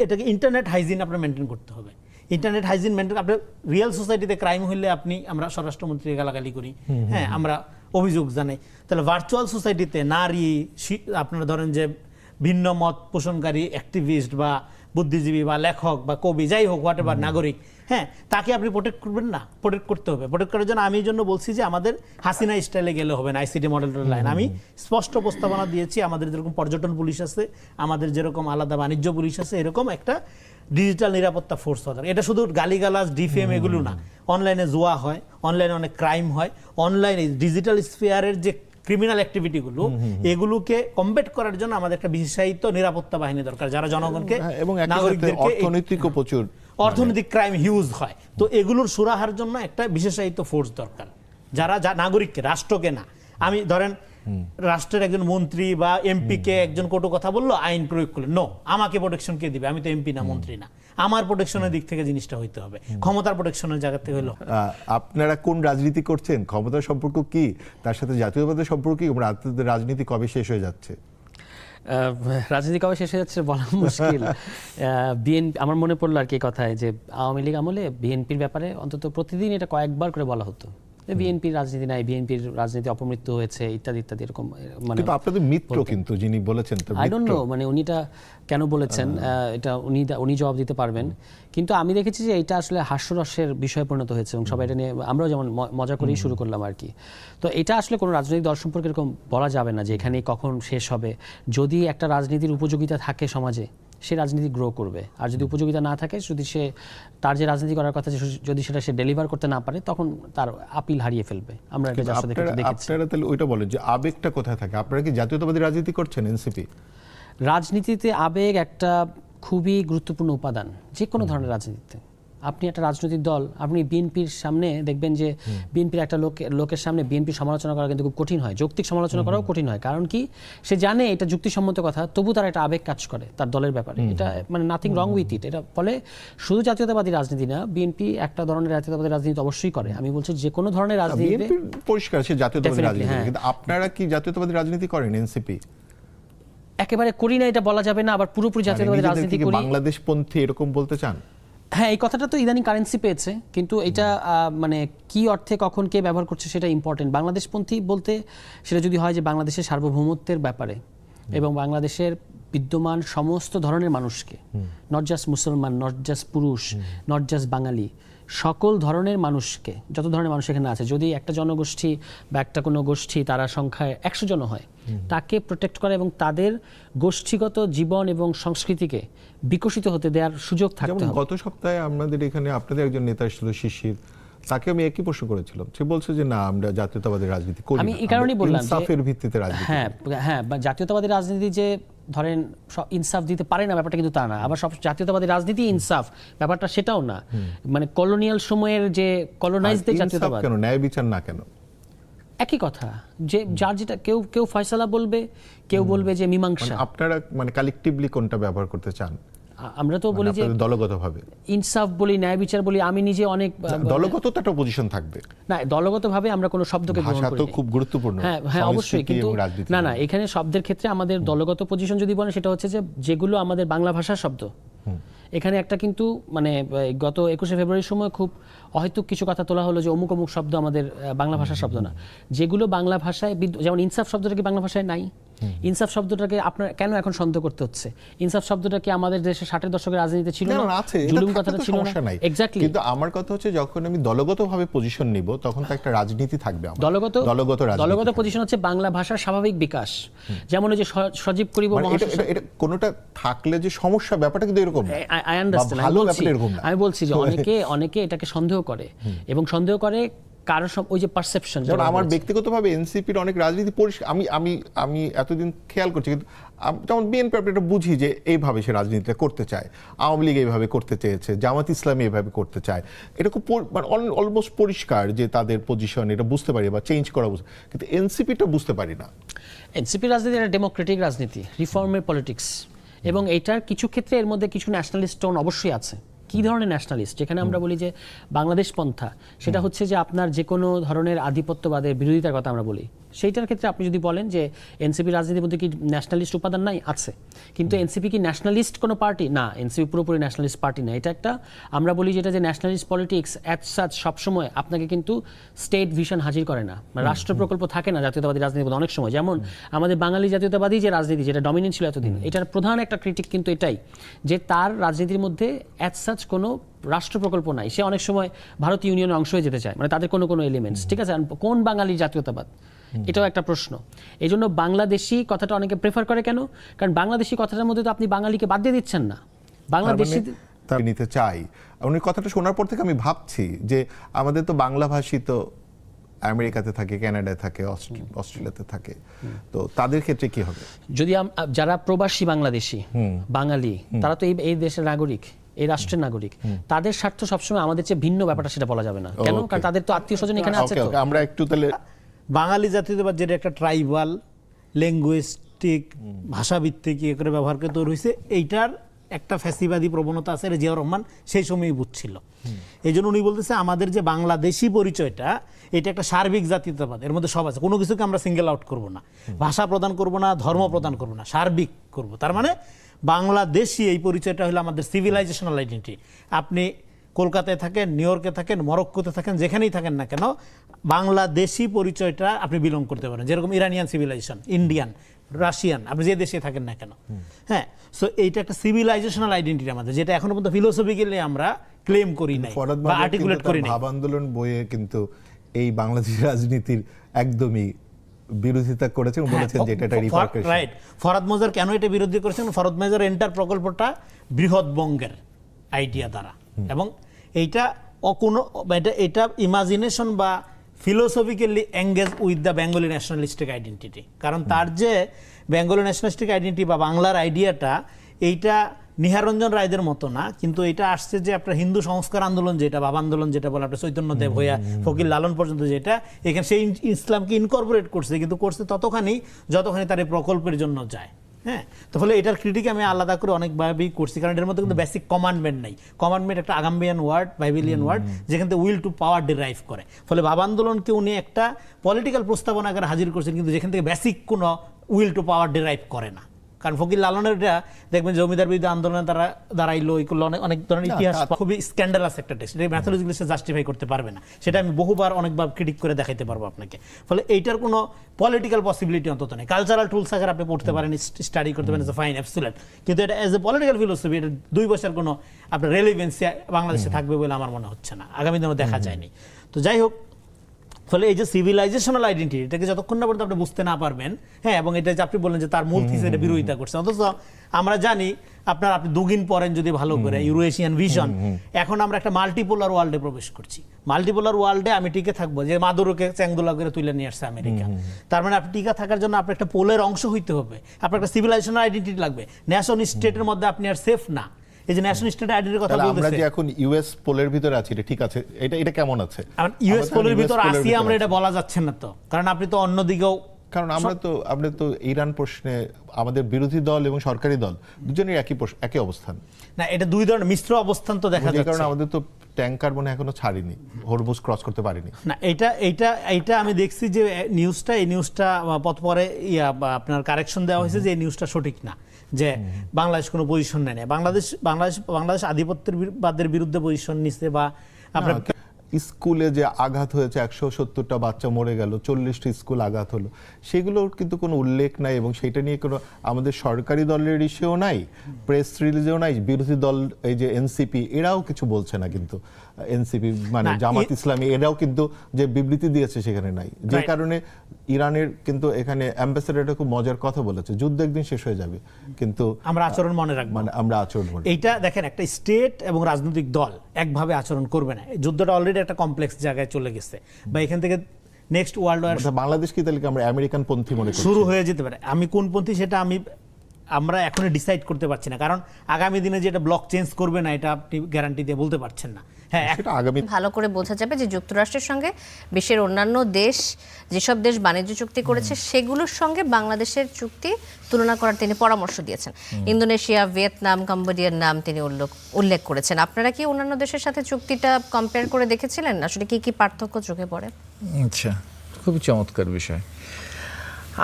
এটাকে ইন্টারনেট হাইজিন আপনার মেনটেন করতে হবে। ইন্টারনেট হাইজিন মেনটেন, আপনার রিয়েল সোসাইটিতে ক্রাইম হইলে আমরা স্বরাষ্ট্রমন্ত্রী গালাগালি করি, হ্যাঁ আমরা অভিযোগ জানাই। তাহলে ভার্চুয়াল সোসাইটিতে নারী, আপনারা ধরেন যে ভিন্ন মত পোষণকারী অ্যাক্টিভিস্ট বা বুদ্ধিজীবী বা লেখক বা কবি, যাই হোক হোয়াট এভার, নাগরিক, হ্যাঁ তাকে আপনি প্রোটেক্ট করবেন না? প্রোটেক্ট করতে হবে। প্রোটেক্ট করার জন্য আমি এই জন্য বলছি যে আমাদের হাসিনা স্টাইলে গেলে হবে না, আইসিটি মডেলের লাইন। আমি স্পষ্ট প্রস্তাবনা দিয়েছি, আমাদের যেরকম পর্যটন পুলিশ আছে, আমাদের যেরকম আলাদা বাণিজ্য পুলিশ আছে, এরকম একটা ডিজিটাল নিরাপত্তা ফোর্স দরকার। এটা শুধু গালিগালাজ, ডিফেম এগুলো না, অনলাইনে জুয়া হয়, অনলাইনে অনেক ক্রাইম হয়, অনলাইনে ডিজিটাল স্ফিয়ারের যে ক্রিমিনাল অ্যাক্টিভিটিগুলো, এগুলোকে কমব্যাট করার জন্য আমাদের একটা বিশেষায়িত নিরাপত্তা বাহিনী দরকার, যারা জনগণকে, এবং অর্থনৈতিক ক্রাইম হিউজ হয়, তো এগুলোর সুরাহার জন্য একটা বিশেষায়িত ফোর্স দরকার, যারা নাগরিককে, রাষ্ট্রকে না। আমি ধরেন রাষ্ট্রের একজন মন্ত্রী বা এমপি কে একজন কটু কথা বললো, আইন প্রয়োগ করলেন, নো, আমাকে প্রোটেকশন কে দিবে? আমি তো এমপি না, মন্ত্রী না। আমার প্রোটেকশনের দিক থেকে জিনিসটা হইতে হবে, ক্ষমতার প্রোটেকশনের জায়গা থেকে হলো। আপনারা কোন রাজনীতি করছেন, ক্ষমতার সম্পর্ক কি, তার সাথে জাতীয়তাবাদের সম্পর্ক কি? রাজনীতি কবে শেষ হয়ে যাচ্ছে? রাজনীতি কবে শেষ হয়ে যাচ্ছে বলা মুশকিল। বিএনপি, আমার মনে পড়লো আর কি কথায় যে আওয়ামী লীগ আমলে বিএনপির ব্যাপারে অন্তত প্রতিদিন এটা কয়েকবার করে বলা হতো, বিএনপির রাজনীতি নাই, বিএনপির রাজনীতি অপমৃত্যু হয়েছে, ইত্যাদি ইত্যাদি, এরকম। মানে আপনাদের মিত্র কিন্তু যিনি বলেছেন, আই ডোন্ট নো মানে উনিটা কেন বলেছেন, এটা উনি জবাব দিতে পারবেন। কিন্তু আমি দেখেছি যে এটা আসলে হাস্যরসের বিষয়ে পরিণত হয়েছে, এবং সবাই এটা নিয়ে আমরাও যেমন মজা করেই শুরু করলাম আর কি। তো এটা আসলে কোনো রাজনৈতিক দল সম্পর্কে এরকম বলা যাবে না যে এখানে কখন শেষ হবে। যদি একটা রাজনীতির উপযোগিতা থাকে সমাজে, সে রাজনীতি গ্রো করবে, আর যদি উপযোগিতা না থাকে, যদি সে তার যে রাজনীতি করার কথা যদি সেটা সে ডেলিভার করতে না পারে, তখন তার আপিল হারিয়ে ফেলবে। আমরা এটা জাস্ট দেখেছি। আপনারা তাহলে ওইটা বলেন যে আবেগটা কোথায় থাকে? আপনারা কি জাতীয়তাবাদী রাজনীতি করছেন, এনসিপি? রাজনীতিতে আবেগ একটা খুবই গুরুত্বপূর্ণ উপাদান, যে কোনো ধরনের রাজনীতিতে। আপনি একটা রাজনৈতিক দল, আপনি বিএনপির সামনে দেখবেন যে বিএনপির একটা লোকের সামনে বিএনপি সমালোচনা করা কিন্তু খুব কঠিন হয়, যৌক্তিক সমালোচনা করাও কঠিন হয়। কারণ কি, সে জানে এটা যুক্তিসম্মত কথা, তবু তার একটা আবেগ কাজ করে তার দলের ব্যাপারে। এটা মানে নাথিং রং উইথ ইট। এটা ফলে শুধু জাতীয়তাবাদী রাজনীতি না, বিএনপি একটা ধরনের জাতীয়তাবাদী রাজনীতি অবশ্যই করে। আমি বলছি যে কোনো ধরনের রাজনীতি পরিষ্কার সে জাতীয়তাবাদী রাজনীতি, কিন্তু আপনারা কি জাতীয়তাবাদী রাজনীতি করেন? এনসিপি একেবারে করি না এটা বলা যাবে না, আবার পুরোপুরি জাতীয়তাবাদী রাজনীতি করি। বাংলাদেশপন্থী এরকম বলতে চান? হ্যাঁ, এই কথাটা তো ইদানিং কারেন্সি পেয়েছে, কিন্তু এটা মানে কি অর্থে কখন কে ব্যবহার করছে সেটা ইম্পর্টেন্ট। বাংলাদেশপন্থী বলতে সেটা যদি হয় যে বাংলাদেশের সার্বভৌমত্বের ব্যাপারে এবং বাংলাদেশের বিদ্যমান সমস্ত ধরনের মানুষকে, নট জাস্ট মুসলমান, নট জাস্ট পুরুষ, নট জাস্ট বাঙালি, সকল ধরনের মানুষকে, যত ধরনের মানুষ এখানে আছে, যদি একটা জনগোষ্ঠী বা একটা কোনো গোষ্ঠী তারা সংখ্যায় 100 জন হয়, তাকে প্রোটেক্ট করে এবং তাদের গোষ্ঠীগত জীবন এবং সংস্কৃতিকে বিকশিত হতে দেওয়ার সুযোগ থাকতে হবে। গত সপ্তাহে আমাদের এখানে আপনাদের একজন নেতা ছিল শিশির, তাকে আমি একই প্রশ্ন করেছিলাম। সে বলছে যে না, আমরা জাতীয়তাবাদী রাজনীতি করি। আমি এই কারণেই বললাম যে ইনসাফের ভিত্তিতে রাজনীতি। হ্যাঁ, জাতীয়তাবাদী রাজনীতি যে ধরেন ইনসাফ দিতে পারে না ব্যাপারটা কিন্তু তা না। আবার সব জাতীয়তাবাদী রাজনীতি ইনসাফ ব্যাপারটা সেটাও না। মানে কলোনিয়াল সময়ের যে কলোনাইজদের জাতীয়তাবাদ, কেন ন্যায় বিচার না কেন? একই কথা, যে যার যেটা, কেউ ফয়সালা বলবে, কেউ বলবে যে মীমাংসা। আপনারা মানে কালেক্টিভলি কোনটা ব্যবহার করতে চান? আমরা তো বলি যে দলগতভাবে ইনসাফ বলি, ন্যায় বিচার বলি। আমি নিজে অনেক দলগত একটা পজিশন থাকবে না, দলগতভাবে আমরা কোনো শব্দকে গ্রহণ করি। ভাষা তো খুব গুরুত্বপূর্ণ। হ্যাঁ অবশ্যই, কিন্তু না এখানে শব্দের ক্ষেত্রে আমাদের দলগত পজিশন যদি বলেন, সেটা হচ্ছে যে যেগুলো আমাদের বাংলা ভাষার শব্দ, এখানে একটা কিন্তু মানে গত 21শে ফেব্রুয়ারির সময় খুব অহেতুক কিছু কথা তোলা হলো যে অমুক অমুক শব্দ আমাদের বাংলা ভাষার শব্দ না, যেগুলো বাংলা ভাষায়, যেমন ইনসাফ শব্দটা কি বাংলা ভাষায় নাই? ইনসাফ শব্দটাকে আপনার কেন এখন সন্দেহ করতে হচ্ছে? ইনসাফ শব্দটা কি আমাদের দেশে 60-এর দশকের রাজনীতিতে ছিল না? জুলুম কথাটা ছিল না? এক্স্যাক্টলি। কিন্তু আমার কথা হচ্ছে যখন আমি দলগতভাবে পজিশন নিব, তখন তো একটা রাজনীতি থাকবে। দলগত পজিশন হচ্ছে বাংলা ভাষার স্বাভাবিক বিকাশ। যেমন ওই যে সজীব করিম এটা কোনোটা থাকলে যে সমস্যা, ব্যাপারটা কিন্তু এরকম না। I understand. আমি বলছি যে অনেকে এটাকে সন্দেহ করে, এবং সন্দেহ করে কারণ সব ওই যে পারসেপশন। যেমন আমার ব্যক্তিগতভাবে এনসিপির অনেক রাজনীতি পরিষ্কার, আমি এতদিন খেয়াল করছি, কিন্তু যেমন বিএনপি এটা বুঝি যে এইভাবে সে রাজনীতিটা করতে চায়, আওয়ামী লীগ এইভাবে করতে চেয়েছে, জামাত ইসলামী এইভাবে করতে চায়, এটা খুব মানে অলমোস্ট পরিষ্কার যে তাদের পজিশন, এটা বুঝতে পারি বা চেঞ্জ করা বুঝতে, কিন্তু এনসিপিটা বুঝতে পারি না। এনসিপি রাজনীতি একটা ডেমোক্রেটিক রাজনীতি, রিফর্মের পলিটিক্স, এবং এটার কিছু ক্ষেত্রে এর মধ্যে কিছু ন্যাশনালিস্ট টোন অবশ্যই আছে। কি ধরনের ন্যাশনালিস্ট? যেখানে আমরা বলি যে বাংলাদেশ পন্থা, সেটা হচ্ছে যে আপনার যে কোনো ধরনের আধিপত্যবাদের বিরোধিতার কথা আমরা বলি। সেইটার ক্ষেত্রে আপনি যদি বলেন যে এনসিপি রাজনীতির মধ্যে কি ন্যাশনালিস্ট উপাদান নাই? আছে। কিন্তু এনসিপি কি ন্যাশনালিস্ট কোনো পার্টি? না, এনসিপি পুরোপুরি ন্যাশনালিস্ট পার্টি না। এটা একটা, আমরা বলি যেটা যে ন্যাশনালিস্ট পলিটিক্স অ্যাজ সাচ সবসময় আপনাকে কিন্তু স্টেট ভিশন হাজির করে না, রাষ্ট্র প্রকল্প থাকে না জাতীয়তাবাদী রাজনীতির মধ্যে অনেক সময়। যেমন আমাদের বাঙালি জাতীয়তাবাদী যে রাজনীতি, যেটা ডমিনেন্ট ছিল এতদিন, এটার প্রধান একটা ক্রিটিক কিন্তু এটাই যে তার রাজনীতির মধ্যে অ্যাজ সাচ কোনো রাষ্ট্র প্রকল্প নাই। সে অনেক সময় ভারতীয় ইউনিয়নের অংশ হয়ে যেতে চায়, মানে তাদের কোনো এলিমেন্টস, ঠিক আছে। কোন বাঙালি জাতীয়তাবাদ? এটাও একটা প্রশ্ন। এই জন্য বাংলাদেশি কথাটা অনেকে প্রেফার করে। কেন? কারণ বাংলাদেশি কথাটার মধ্যে তো আপনি বাঙালিকে বাদ দিয়ে দিচ্ছেন না। বাংলাদেশি নিতে চাই। উনি কথাটা শোনার পর থেকে আমি ভাবছি যে আমাদের তো বাংলাভাষী তো আমেরিকাতে থাকে, কানাডায় থাকে, অস্ট্রেলিয়াতে থাকে, তো তাদের ক্ষেত্রে কি হবে? যদি যারা প্রবাসী বাংলাদেশি বাঙালি, তারা তো এই দেশের নাগরিক, এই রাষ্ট্রের নাগরিক, তাদের স্বার্থ সবসময় আমাদের চেয়ে ভিন্ন, ব্যাপারটা সেটা বলা যাবে না। কেন? কারণ তাদের তো আত্মীয় স্বজন এখানে আছে। তো আমরা একটু তাহলে বাঙালি জাতীয়তাবাদ যেটা একটা ট্রাইবাল ল্যাঙ্গুয়েস্টিক ভাষাভিত্তিক ইয়ে করে ব্যবহার করে তৈরি হয়েছে, এইটার একটা ফ্যাসিবাদী প্রবণতা আছে, জিয়াউর রহমান সেই সময়ই বুঝছিল। এই জন্য উনি বলতেছে আমাদের যে বাংলাদেশি পরিচয়টা, এটা একটা সার্বিক জাতীয়তাবাদ, এর মধ্যে সব আছে, কোনো কিছুকে আমরা সিঙ্গেল আউট করব না, ভাষা প্রদান করব না, ধর্ম প্রদান করব না, সার্বিক করব। তার মানে বাংলাদেশি এই পরিচয়টা হলো আমাদের সিভিলাইজেশনাল আইডেন্টিটি। আপনি কলকাতায় থাকেন, নিউ ইয়র্কে থাকেন, মরক্কোতে থাকেন, যেখানেই থাকেন না কেন, বাংলাদেশি পরিচয়টা আপনি বিলং করতে পারেন। যেরকম ইরানিয়ান সিভিলাইজেশন, ইন্ডিয়ান, রাশিয়ান, আপনি যে দেশে থাকেন না কেন। হ্যাঁ, সো এইটা একটা সিভিলাইজেশনাল আইডেন্টিটি আমাদের, যেটা এখনো পর্যন্ত ফিলোসফিক্যালি আমরা ক্লেম করি নাই বা আর্টিকুলেট করি নাই। ভাব আন্দোলন বইয়ে কিন্তু এই বাংলাদেশ রাজনীতির একদমই বিরোধিতা করেছেন, বলেছেন যে এটা রিপারকাশন। রাইট। ফরহাদ মজার কেন এটা বিরোধী করেছেন? ফরহাদ মজার এন্টার প্রকল্পটা বৃহৎ বঙ্গের আইডিয়া দ্বারা, এবং এইটা এটা ইমাজিনেশন বা philosophically engage with the Bengali nationalistic identity. কারণ তার যে বেঙ্গলি ন্যাশনালিস্টিক আইডেন্টিটি বা বাংলার আইডিয়াটা, এইটা নিহারঞ্জন রায়দের মতো না, কিন্তু এটা আসছে যে আপনার হিন্দু সংস্কার আন্দোলন যেটা, ভাব আন্দোলন যেটা বলে, আপনার চৈতন্যদেব হইয়া ফকির লালন পর্যন্ত যেটা, এখানে সেই ইসলামকে ইনকর্পোরেট করছে, কিন্তু করছে ততখানি যতখানি তার এই প্রকল্পের জন্য যায়। হ্যাঁ, তো ফলে এটার ক্রিটিক আমি আলাদা করে অনেকভাবেই করছি, কারণ এর মধ্যে কিন্তু বেসিক কমান্ডমেন্ট নাই। কমান্ডমেন্ট একটা আগাম্বিয়ান ওয়ার্ড, বাইবেলিয়ান ওয়ার্ড, যেখান থেকে উইল টু পাওয়ার ডিরাইভ করে। ফলে ভাব আন্দোলনকে উনি একটা পলিটিক্যাল প্রস্তাবনা আকারে হাজির করছেন, কিন্তু যেখান থেকে বেসিক কোনো উইল টু পাওয়ার ডিরাইভ করে না। কারণ ফকির লালনের এটা দেখবেন জমিদার বিরুদ্ধে আন্দোলনে তারা দাঁড়াইলো, এগুলো অনেক ধরনের ইতিহাস, খুবই স্ক্যান্ডালাস একটা টেক্সট, এটা ম্যাথোলজিক্যালি সে জাস্টিফাই করতে পারবে না, সেটা আমি বহুবার অনেকবার ক্রিটিক করে দেখাইতে পারবো আপনাকে। ফলে এইটার কোনো পলিটিক্যাল পসিবিলিটি অন্তত নেই। কালচারাল টুলস আকারে আপনি পড়তে পারেন, স্টাডি করতে পারেন, ফাইন অ্যাবসুলেট, কিন্তু এটা এজ এ পলিটিক্যাল ফিলোসফি এটা 2 বছর কোনো আপনার রেলিভেন্সি বাংলাদেশে থাকবে বলে আমার মনে হচ্ছে না, আগামী দিনেও দেখা যায়নি। তো যাই হোক, ফলে এই যে সিভিলাইজেশনাল আইডেন্টিটি, এটাকে যতক্ষণ না পর্যন্ত আপনি বুঝতে না পারবেন, হ্যাঁ, এবং এটা যে আপনি বললেন যে তার মূল থিসিসের বিরোধিতা করছে, অথচ আমরা জানি আপনি দুগিন পড়েন যদি ভালো করে ইউরোএশিয়ান ভিশন, এখন আমরা একটা মাল্টিপোলার ওয়ার্ল্ডে প্রবেশ করছি। মাল্টিপোলার ওয়ার্ল্ডে আমি টিকে থাকবো, যে মাদুরোকে চ্যাংদোলা করে তুলে নিয়ে আসছে আমেরিকা, তার মানে আপনি টিকে থাকার জন্য আপনার একটা পোলের অংশ হইতে হবে, আপনার একটা সিভিলাইজেশনাল আইডেন্টিটি লাগবে। ন্যাশন স্টেটের মধ্যে আপনি আর সেফ না। এই যে ন্যাশনাল স্টেট আইডেন্টিটির কথা বলতেছে, আমরা যে এখন ইউএস পোলের ভিতরে আছি, এটা ঠিক আছে? এটা কেমন আছে? ইউএস পোলের ভিতর আসি আমরা, এটা বলা যাচ্ছে না তো, কারণ আপনি তো অন্যদিকেও, কারণ আমরা তো ইরান প্রশ্নে আমাদের বিরোধী দল এবং সরকারি দল দুজনের একই অবস্থান না, এটা 2 ধরনের মিশ্র অবস্থান তো দেখা যাচ্ছে। কারণ আমাদের তো ট্যাঙ্কার মনে এখনো ছাড়িনি, হরমুজ ক্রস করতে পারিনি। না, এইটা আমি দেখছি যে এই নিউজটা পরে আপনার কারেকশন দেওয়া হয়েছে যে এই নিউজটা সঠিক না, যে বাংলাদেশ কোনো পজিশন নেয় না। বাংলাদেশ আধিপত্যবাদের বিরুদ্ধে পজিশন নিচ্ছে, বা আপনার স্কুলে যে আঘাত হয়েছে, 170টা বাচ্চা মরে গেল, 40টি স্কুল আঘাত হলো, সেগুলোর কিন্তু কোনো উল্লেখ নাই, এবং সেটা নিয়ে কোনো আমাদের সরকারি দলের ইস্যুও নাই, প্রেস রিলিজেও নাই। বিরোধী দল এই যে এনসিপি, এরাও কিছু বলছে না, কিন্তু এনসিপি মানে জামাত ইসলামী, এরাও কিন্তু যে বিবৃতি দিয়েছে সেখানে নাই, যে কারণে ইরানের কিন্তু এখানে অ্যাম্বাসেডারটা খুব মজার কথা বলেছে, যুদ্ধ একদিন শেষ হয়ে যাবে, কিন্তু আমরা আচরণ মনে রাখবো, মানে আমরা আচরণ মনে। এইটা দেখেন, একটা স্টেট এবং রাজনৈতিক দল একভাবে আচরণ করবে না। যুদ্ধটা অলরেডি একটা কমপ্লেক্স জায়গায় চলে গেছে, বা এখান থেকে নেক্সট ওয়ার্ল্ড ওয়ার, বাংলাদেশ কি তাহলে আমরা আমেরিকান পন্থী মনে করি, শুরু হয়ে যেতে পারে। আমি কোন পন্থী সেটা আমরা এখনই ডিসাইড করতে পারছি না, কারণ আগামী দিনে যেটা ব্লক চেঞ্জ করবে না, এটা আপনি গ্যারান্টি দিয়ে বলতে পারছেন না। হ্যাঁ, সেটা আগামী ভালো করে বোঝা যাবে যে যুক্তরাষ্ট্রের সঙ্গে বিশ্বের অন্যান্য দেশ, যেসব দেশ বাণিজ্য চুক্তি করেছে সেগুলোর সঙ্গে বাংলাদেশের চুক্তি তুলনা করার তিনি পরামর্শ দিয়েছেন। ইন্দোনেশিয়া, ভিয়েতনাম, কম্বোডিয়ার নাম তিনি উল্লেখ করেছেন। আপনারা কি অন্যান্য দেশের সাথে চুক্তিটা কম্পেয়ার করে দেখেছিলেন? আসলে কি কি পার্থক্য চোখে পড়ে? আচ্ছা, খুবই চমৎকার বিষয়।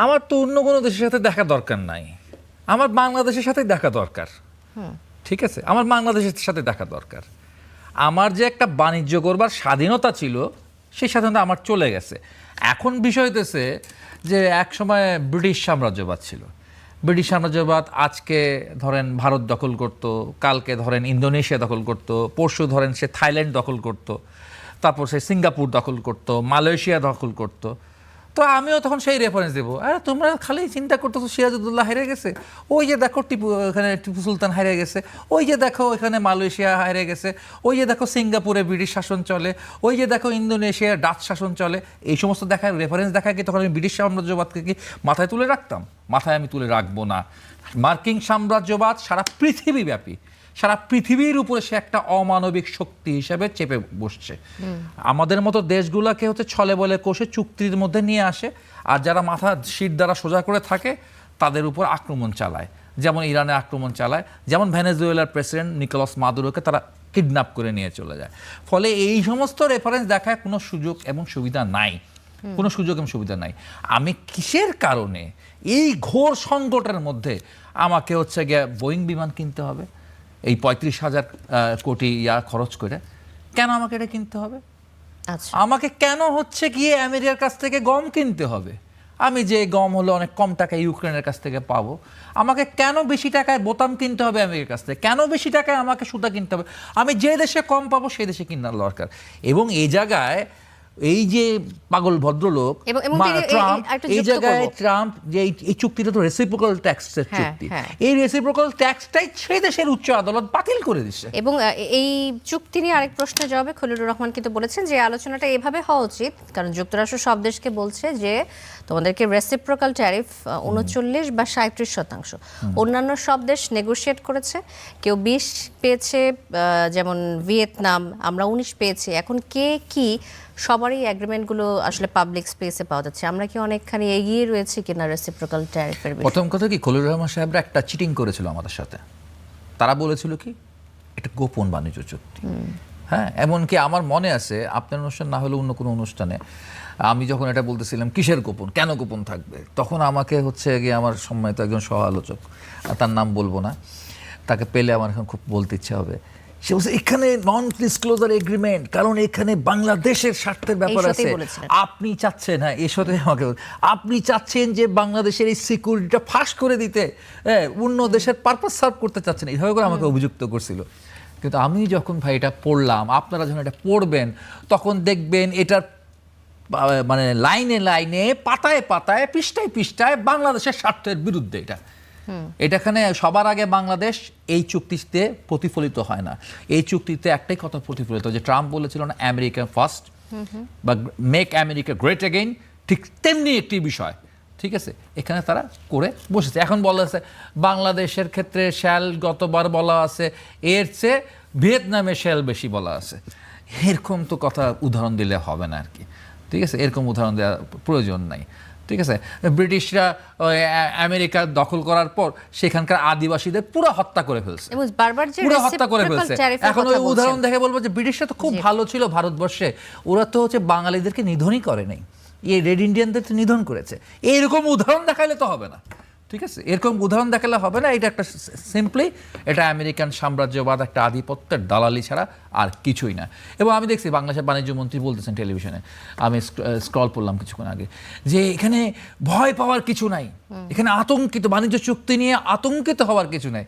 আমার তো অন্য কোনো দেশের সাথে দেখা দরকার নাই, আমার বাংলাদেশের সাথে দেখা দরকার। ঠিক আছে, আমার বাংলাদেশের সাথে দেখা দরকার। আমার যে একটা বাণিজ্য করবার স্বাধীনতা ছিল, সেই স্বাধীনতা আমার চলে গেছে। এখন বিষয় হইতেছে যে এক সময় ব্রিটিশ সাম্রাজ্যবাদ ছিল। ব্রিটিশ সাম্রাজ্যবাদ আজকে ধরেন ভারত দখল করত, কালকে ধরেন ইন্দোনেশিয়া দখল করত, পরশু ধরেন সে থাইল্যান্ড দখল করত, তারপর সে সিঙ্গাপুর দখল করত, মালয়েশিয়া দখল করত। তো আমিও তখন সেই রেফারেন্স দেবো, আরে তোমরা খালি চিন্তা করতেছো সিরাজউদ্দৌলা হেরে গেছে, ওই যে দেখো এখানে টিপু সুলতান হেরে গেছে, ওই যে দেখো এখানে মালয়েশিয়া হেরে গেছে, ওই যে দেখো সিঙ্গাপুরে ব্রিটিশ শাসন চলে, ওই যে দেখো ইন্দোনেশিয়ার ডাচ শাসন চলে। এই সমস্ত দেখার রেফারেন্স দেখা কি তখন আমি ব্রিটিশ সাম্রাজ্যবাদকে কি মাথায় তুলে রাখতাম? মাথায় আমি তুলে রাখবো না। মার্কিন সাম্রাজ্যবাদ সারা পৃথিবীব্যাপী, সারা পৃথিবীর উপরে সে একটা অমানবিক শক্তি হিসেবে চেপে বসছে। আমাদের মতো দেশগুলোকে হচ্ছে ছলে বলে কষে চুক্তির মধ্যে নিয়ে আসে, আর যারা মাথা শির দ্বারা সোজা করে থাকে তাদের উপর আক্রমণ চালায়। যেমন ইরানে আক্রমণ চালায়, যেমন ভেনেজুয়েলার প্রেসিডেন্ট নিকোলাস মাদুরোকে তারা কিডন্যাপ করে নিয়ে চলে যায়। ফলে এই সমস্ত রেফারেন্স দেখায় কোনো সুযোগ এবং সুবিধা নাই, কোনো সুযোগ এবং সুবিধা নাই। আমি কিসের কারণে এই ঘোর সংকটের মধ্যে আমাকে হচ্ছে গিয়ে বোয়িং বিমান কিনতে হবে, এই 35,000 কোটি খরচ করে? কেন আমাকে এটা কিনতে হবে? আচ্ছা, আমাকে কেন হচ্ছে গিয়ে আমেরিকার কাছ থেকে গম কিনতে হবে? আমি যে গম হলো অনেক কম টাকায় ইউক্রেনের কাছ থেকে পাবো, আমাকে কেন বেশি টাকায় বোতাম কিনতে হবে আমেরিকার কাছ থেকে? কেন বেশি টাকায় আমাকে সুতা কিনতে হবে? আমি যে দেশে কম পাবো সেই দেশে কিনার দরকার। এবং এই জায়গায় এই যে পাগল ভদ্রলোক এবং তিনি ট্রাম্প, একটা এই যুক্ত জায়গায় করব। ট্রাম্প যে এই চুক্তিটা তো রেসিপ্রোকাল ট্যাক্সের হ্যাঁ, চুক্তি, হ্যাঁ। এই রেসিপ্রোকাল ট্যাক্সটাই সেই দেশের উচ্চ আদালত বাতিল করে দিচ্ছে। এবং এই চুক্তি নিয়ে আরেক প্রশ্নের জবাবে খলিলুর রহমান কিন্তু বলেছেন যে আলোচনাটা এভাবে হওয়া উচিত, কারণ যুক্তরাষ্ট্র সব দেশকে বলছে যে তোমাদেরকে রেসিপ্রোকাল ট্যারিফ 39 বা 37%, অন্যান্য সব দেশ নেগোশিয়েট করেছে, কেউ 20 পেয়েছে, যেমন ভিয়েতনাম, আমরা 19 পেয়েছি। এখন কে কি সবারই এগ্রিমেন্টগুলো আসলে পাবলিক স্পেসে পাওয়া যাচ্ছে, আমরা কি অনেকখানি এগিয়ে রয়েছি কিনা রেসিপ্রোকাল ট্যারিফের বিষয়ে? প্রথম কথা কি, খলিলুর রহমান সাহেবরা একটা চিটিং করেছিল আমাদের সাথে। তারা বলেছিল কি এটা গোপন বাণিজ্য চুক্তি। হ্যাঁ, এমনকি আমার মনে আছে আপনার অনুষ্ঠান না হলে অন্য কোনো অনুষ্ঠানে আমি যখন এটা বলতেছিলাম কিসের গোপন, কেন গোপন থাকবে, তখন আমাকে হচ্ছে গিয়ে আমার সম্মানিত একজন সহ আলোচক, তার নাম বলবো না, তাকে পেলে আমার এখন খুব বলতে ইচ্ছা হবে, সে বলছে এখানে নন ডিসক্লোজার এগ্রিমেন্ট, কারণ এখানে বাংলাদেশের স্বার্থের ব্যাপার আছে। আপনি চাচ্ছেন, হ্যাঁ এর সাথে আমাকে আপনি চাচ্ছেন যে বাংলাদেশের এই সিকিউরিটিটা ফাঁস করে দিতে, অন্য দেশের পারপাস সার্ভ করতে চাচ্ছেন, এইভাবে করে আমাকে অভিযুক্ত করছিল। কিন্তু আমি যখন ভাই এটা পড়লাম, আপনারা যখন এটা পড়বেন তখন দেখবেন এটার মানে লাইনে লাইনে, পাতায় পাতায়, পৃষ্ঠায় পৃষ্ঠায় বাংলাদেশের স্বার্থের বিরুদ্ধে এটা। এটাখানে সবার আগে বাংলাদেশ এই চুক্তিতে প্রতিফলিত হয় না। এই চুক্তিতে একটাই কথা প্রতিফলিত, যে ট্রাম্প বলেছিল না আমেরিকা ফার্স্ট বা মেক আমেরিকা গ্রেট এগেইন, ঠিক তেমনি একটি বিষয়। ঠিক আছে, এখানে তারা করে বসেছে। এখন বলা আছে বাংলাদেশের ক্ষেত্রে শ্যাল গতবার বলা আছে, এর চেয়ে ভিয়েতনামে শ্যাল বেশি বলা আছে। এরকম তো কথা উদাহরণ দিলে হবে না আর কি। ঠিক আছে, এরকম উদাহরণ দেওয়ার প্রয়োজন নাই। ঠিক আছে, ব্রিটিশরা আমেরিকা দখল করার পর সেখানকার আদিবাসীদের পুরো হত্যা করে ফেলছে, পুরো হত্যা করে ফেলছে। এখন ওই উদাহরণ দেখে বলবো যে ব্রিটিশরা তো খুব ভালো ছিল ভারতবর্ষে, ওরা তো হচ্ছে বাঙালিদেরকে নিধনই করে নাই, এই রেড ইন্ডিয়ানদের তো নিধন করেছে। এইরকম উদাহরণ দেখাইলে তো হবে না। ঠিক আছে, এরকম উদাহরণ দেখালে হবে না। এটা একটা সিম্পলি এটা আমেরিকান সাম্রাজ্যবাদ, একটা আধিপত্যের দালালি ছাড়া আর কিছুই না। এবং আমি দেখছি বাংলাদেশের বাণিজ্য মন্ত্রী বলতেছেন টেলিভিশনে, আমি স্ক্রল করলাম কিছুক্ষণ আগে, যে এখানে ভয় পাওয়ার কিছু নাই, এখানে আতঙ্কিত, বাণিজ্য চুক্তি নিয়ে আতঙ্কিত হওয়ার কিছু নাই।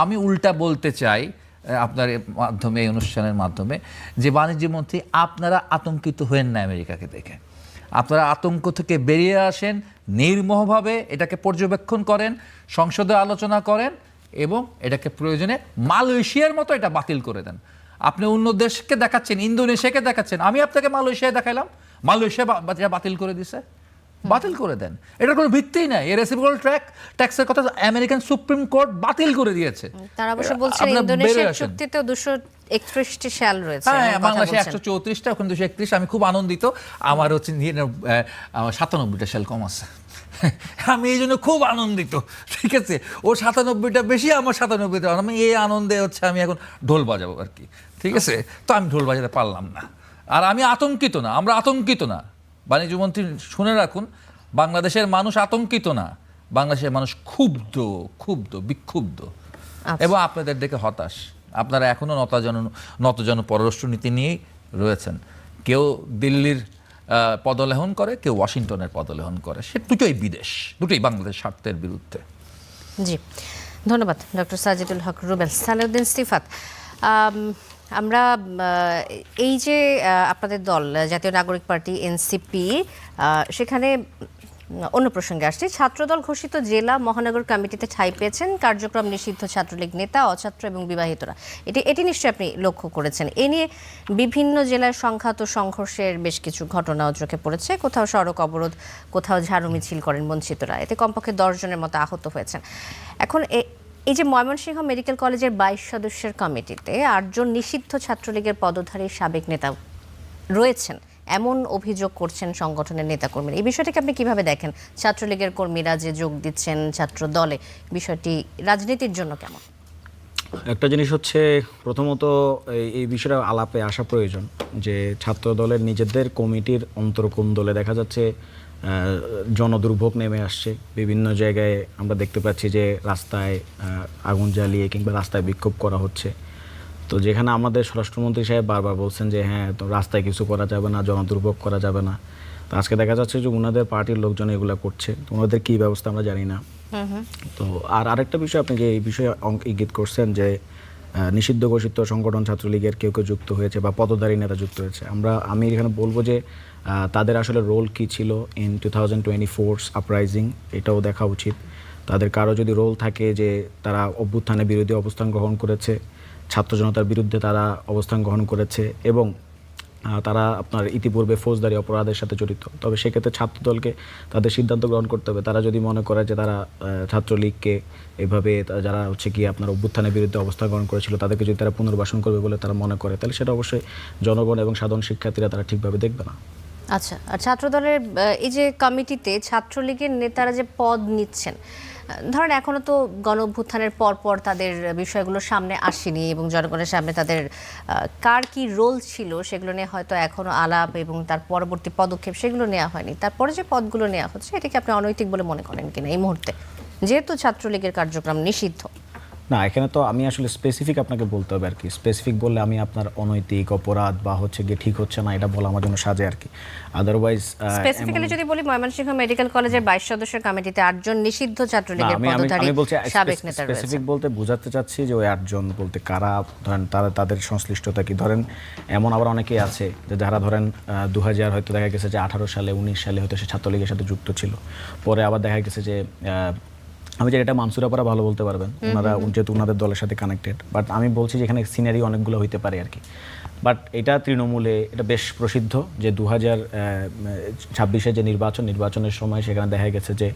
আমি উল্টা বলতে চাই আপনার মাধ্যমে, এই অনুষ্ঠানের মাধ্যমে, যে বাণিজ্য মন্ত্রী আপনারা আতঙ্কিত হয়েন না আমেরিকাকে দেখে, আপনারা আতঙ্ক থেকে বেরিয়ে আসেন, নির্মোহভাবে এটাকে পর্যবেক্ষণ করেন, সংসদে আলোচনা করেন এবং এটাকে প্রয়োজনে মালয়েশিয়ার মতো এটা বাতিল করে দেন। আপনি অন্য দেশকে দেখাচ্ছেন, ইন্দোনেশিয়াকে দেখাচ্ছেন, আমি আপনাকে মালয়েশিয়ায় দেখাইলাম, মালয়েশিয়া বাতিল করে দিছে, বাতিল করে দেন। এটার কোনো ভিত্তিই নাই। এর রেসিপ্রোকাল ট্যাক্সের কথা আমেরিকান সুপ্রিম কোর্ট বাতিল করে দিয়েছে। তারা অবশ্য বলছেন ইন্দোনেশিয়ার চুক্তিতে 231টি শ্যাল রয়েছে, হ্যাঁ বাংলাদেশে 134টা, ওখানে 231। আমি খুব আনন্দিত, আমার হচ্ছে 97টা শ্যাল কম আছে। আমি এই জন্য খুব আনন্দিত। ঠিক আছে, ও 97টা বেশি, আমার 97টা, আমি এই আনন্দে হচ্ছে আমি এখন ঢোল বাজাবো আর কি। ঠিক আছে, তো আমি ঢোল বাজাতে পারলাম না। আর আমি আতঙ্কিত না, আমরা আতঙ্কিত না। বাণিজ্য মন্ত্রী শুনে রাখুন, বাংলাদেশের মানুষ আতঙ্কিত না, বাংলাদেশের মানুষ ক্ষুব্ধ, বিক্ষুব্ধ এবং আপনাদের দেখে হতাশ। আপনারা এখনো নতজন পররাষ্ট্রনীতি নিয়েই রয়েছেন। কেউ দিল্লির পদলেহন করে, কেউ ওয়াশিংটনের পদলেহন করে, সে দুটোই বিদেশ, দুটোই বাংলাদেশ স্বার্থের বিরুদ্ধে। জি, ধন্যবাদ ডক্টর সাজিদুল হক রুবেল। সালেউদ্দিন সিফাত, আমরা এই যে আপনাদের দল জাতীয় নাগরিক পার্টি এনসিপি, সেখানে অন্য প্রসঙ্গে আসছি, ছাত্রদল ঘোষিত জেলা মহানগর কমিটিতে ঠাঁই পেয়েছেন কার্যক্রম নিষিদ্ধ ছাত্রলীগ নেতা, অছাত্র এবং বিবাহিতরা। এটি নিশ্চয়ই আপনি লক্ষ্য করেছেন। এ নিয়ে বিভিন্ন জেলায় সংঘাত ও সংঘর্ষের বেশ কিছু ঘটনাও চোখে পড়েছে। কোথাও সড়ক অবরোধ, কোথাও ঝাড়ু মিছিল করেন বঞ্চিতরা, এতে কমপক্ষে 10 জনের মতো আহত হয়েছেন। এখন এই যে ময়মনসিংহ মেডিকেল কলেজের 22 সদস্যের কমিটিতে 8 জন নিষিদ্ধ ছাত্রলীগের পদধারী সাবেক নেতা রয়েছেন, এমন অভিযোগ করছেন সংগঠনের নেতাকর্মীরা। এই বিষয়টাকে আপনি কিভাবে দেখেন? ছাত্রলীগের কর্মীরা যে যোগ দিচ্ছেন ছাত্র দলে, বিষয়টি রাজনীতির জন্য কেমন? একটা জিনিস হচ্ছে, প্রথমত এই বিষয়টা আলাপে আসা প্রয়োজন যে ছাত্র দলের নিজেদের কমিটির অন্তর্কুণ্ডলে দেখা যাচ্ছে জনদুর্ভোগ নেমে আসছে। বিভিন্ন জায়গায় আমরা দেখতে পাচ্ছি যে রাস্তায় আগুন জ্বালিয়ে কিংবা রাস্তায় বিক্ষোভ করা হচ্ছে। তো যেখানে আমাদের স্বরাষ্ট্রমন্ত্রী সাহেব বারবার বলছেন যে হ্যাঁ, তো রাস্তায় কিছু করা যাবে না, জনদুর্ভোগ করা যাবে না, তো আজকে দেখা যাচ্ছে যে ওনাদের পার্টির লোকজন এগুলো করছে। তো ওনাদের কী ব্যবস্থা আমরা জানি না। তো আর আরেকটা বিষয়, আপনি যে এই বিষয়ে ইঙ্গিত করছেন যে নিষিদ্ধ ঘোষিত সংগঠন ছাত্রলীগের কেউ কেউ যুক্ত হয়েছে বা পদধারী নেতা যুক্ত হয়েছে। আমি এখানে বলবো যে তাদের আসলে রোল কী ছিল ইন 2024 আপরাইজিং, এটাও দেখা উচিত। তাদের কারো যদি রোল থাকে যে তারা অভ্যুত্থানের বিরোধী অবস্থান গ্রহণ করেছে, ছাত্র জনতার বিরুদ্ধে তারা অবস্থান গ্রহণ করেছে এবং তারা আপনার ইতিপূর্বে ফৌজদারি অপরাধের সাথে জড়িত, তবে সেক্ষেত্রে ছাত্রদলকে তাদের সিদ্ধান্ত গ্রহণ করতে হবে। তারা যদি মনে করে যে তারা ছাত্রলীগকে এভাবে যারা হচ্ছে কি আপনার অভ্যুত্থানের বিরুদ্ধে অবস্থান গ্রহণ করেছিল তাদেরকে যদি তারা পুনর্বাসন করবে বলে তারা মনে করে, তাহলে সেটা অবশ্যই জনগণ এবং সাধারণ শিক্ষার্থীরা তারা ঠিকভাবে দেখবে না। আচ্ছা, আর ছাত্রদলের এই যে কমিটিতে ছাত্রলীগের নেতারা যে পদ নিচ্ছেন, ধরেন এখনো তো গণ অভ্যুত্থানের পর তাদের বিষয়গুলো সামনে আসেনি এবং জনগণের সামনে তাদের কার কি রোল ছিল সেগুলো নিয়ে হয়তো এখনো আলাপ এবং তার পরবর্তী পদক্ষেপ সেগুলো নেওয়া হয়নি। তারপরে যে পদগুলো নেওয়া হচ্ছে এটাকে আপনি অনৈতিক বলে মনে করেন কিনা এই মুহূর্তে, যেহেতু ছাত্রলীগের কার্যক্রম নিষিদ্ধ? না, এখানে তো আমি আসলে স্পেসিফিক আপনাকে বলতে হবে আর কি। স্পেসিফিক বললে আমি আপনার অনৈতিক অপরাধ বা হচ্ছে গিয়ে ঠিক হচ্ছে না এটা বলা আমার জন্য সাজে আর কি। আদারওয়াইজ স্পেসিফিক্যালি যদি বলি ময়মনসিংহ মেডিকেল কলেজের 22 সদস্যের কমিটিতে 8 জন নিষিদ্ধ ছাত্রলীগের পদধারী সাবেক নেতা রয়েছে। স্পেসিফিক বলতে বোঝাতে চাচ্ছি যে ওই 8 জন বলতে কারা, ধরেন তাদের সংশ্লিষ্টতা কি। ধরেন এমন আবার অনেকেই আছে যে যারা ধরেন 2000 হয়তো দেখা গেছে যে 18 সালে 19 সালে হয়তো সে ছাত্রলীগের সাথে যুক্ত ছিল, পরে আবার দেখা গেছে যে আমি যে এটা মানসুরাপাড়া ভালো বলতে পারবেন, ওনারা যেহেতু ওনাদের দলের সাথে কানেক্টেড। বাট আমি বলছি যে এখানে সিনারি অনেকগুলো হইতে পারে আর কি। বাট এটা তৃণমূলে এটা বেশ প্রসিদ্ধ যে 2026-এ যে নির্বাচনের সময় সেখানে দেখা গেছে যে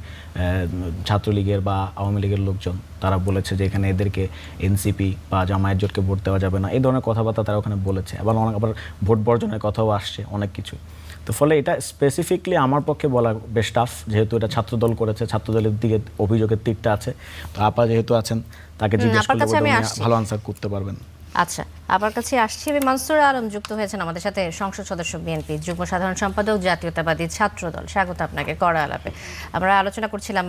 ছাত্রলীগের বা আওয়ামী লীগের লোকজন তারা বলেছে যে এখানে এদেরকে এনসিপি বা জামায়াত জোটকে ভোট দেওয়া যাবে না, এই ধরনের কথাবার্তা তারা ওখানে বলেছে। আবার ভোট বর্জনের কথাও আসছে অনেক কিছু। তো ফলে এটা স্পেসিফিকলি আমার পক্ষে বলা বেশ টাফ, যেহেতু এটা ছাত্রদল করেছে, ছাত্রদলের দিকে অভিযোগের তীরটা আছে। তো আপা যেহেতু আছেন তাকে জিজ্ঞেস করলে ভালো আনসার করতে পারবেন। আচ্ছা, আমার কাছে আসছি। মানসুর আলম যুক্ত হয়েছেন আমাদের সাথে, সংসদ সদস্য বিএনপি, যুগ্ম সাধারণ সম্পাদক, জাতীয়তাবাদী ছাত্রদল। স্বাগত আপনাকে কড়া আলাপে। আমরা আলোচনা করছিলাম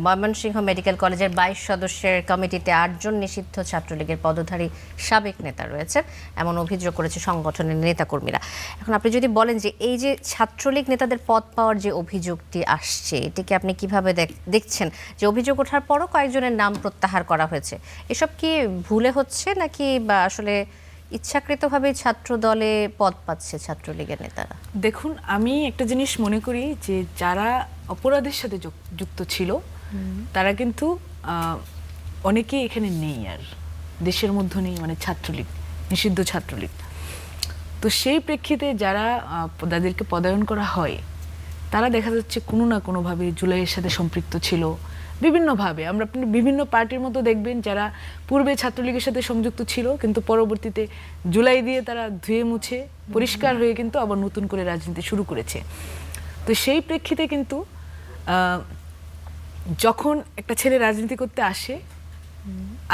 ময়মনসিংহ মেডিকেল কলেজের 22 সদস্যের কমিটিতে 8 জন নিষিদ্ধ ছাত্রলীগের পদধারী সাবেক নেতা রয়েছে, এমন অভিযোগ করেছে সংগঠনের নেতাকর্মীরা। এখন আপনি যদি বলেন যে এই যে ছাত্রলীগ নেতাদের পদ পাওয়ার যে অভিযোগটি আসছে এটিকে আপনি কিভাবে দেখছেন, যে অভিযোগ ওঠার পরও কয়েকজনের নাম প্রত্যাহার করা হয়েছে, এসব কি ভুলে হচ্ছে নাকি বা আসলে ইচ্ছাকৃতভাবে ছাত্র দলে পদ পাচ্ছে ছাত্রলীগের নেতারা? দেখুন, আমি একটা জিনিস মনে করি যে যারা অপরাধের সাথে যুক্ত ছিল তারা কিন্তু অনেকেই এখানে নেই, আর দেশের মধ্যে নেই, মানে ছাত্রলীগ, নিষিদ্ধ ছাত্রলীগ। তো সেই প্রেক্ষিতে যারা তাদেরকে পদায়ন করা হয় তারা দেখা যাচ্ছে কোনো না কোনোভাবে জুলাইয়ের সাথে সম্পৃক্ত ছিল বিভিন্নভাবে। আমরা বিভিন্ন পার্টির মতো দেখবেন যারা পূর্বে ছাত্রলীগের সাথে সংযুক্ত ছিল কিন্তু পরবর্তীতে জুলাই দিয়ে তারা ধুয়ে মুছে পরিষ্কার হয়ে কিন্তু আবার নতুন করে রাজনীতি শুরু করেছে। তো সেই প্রেক্ষিতে কিন্তু যখন একটা ছেলে রাজনীতি করতে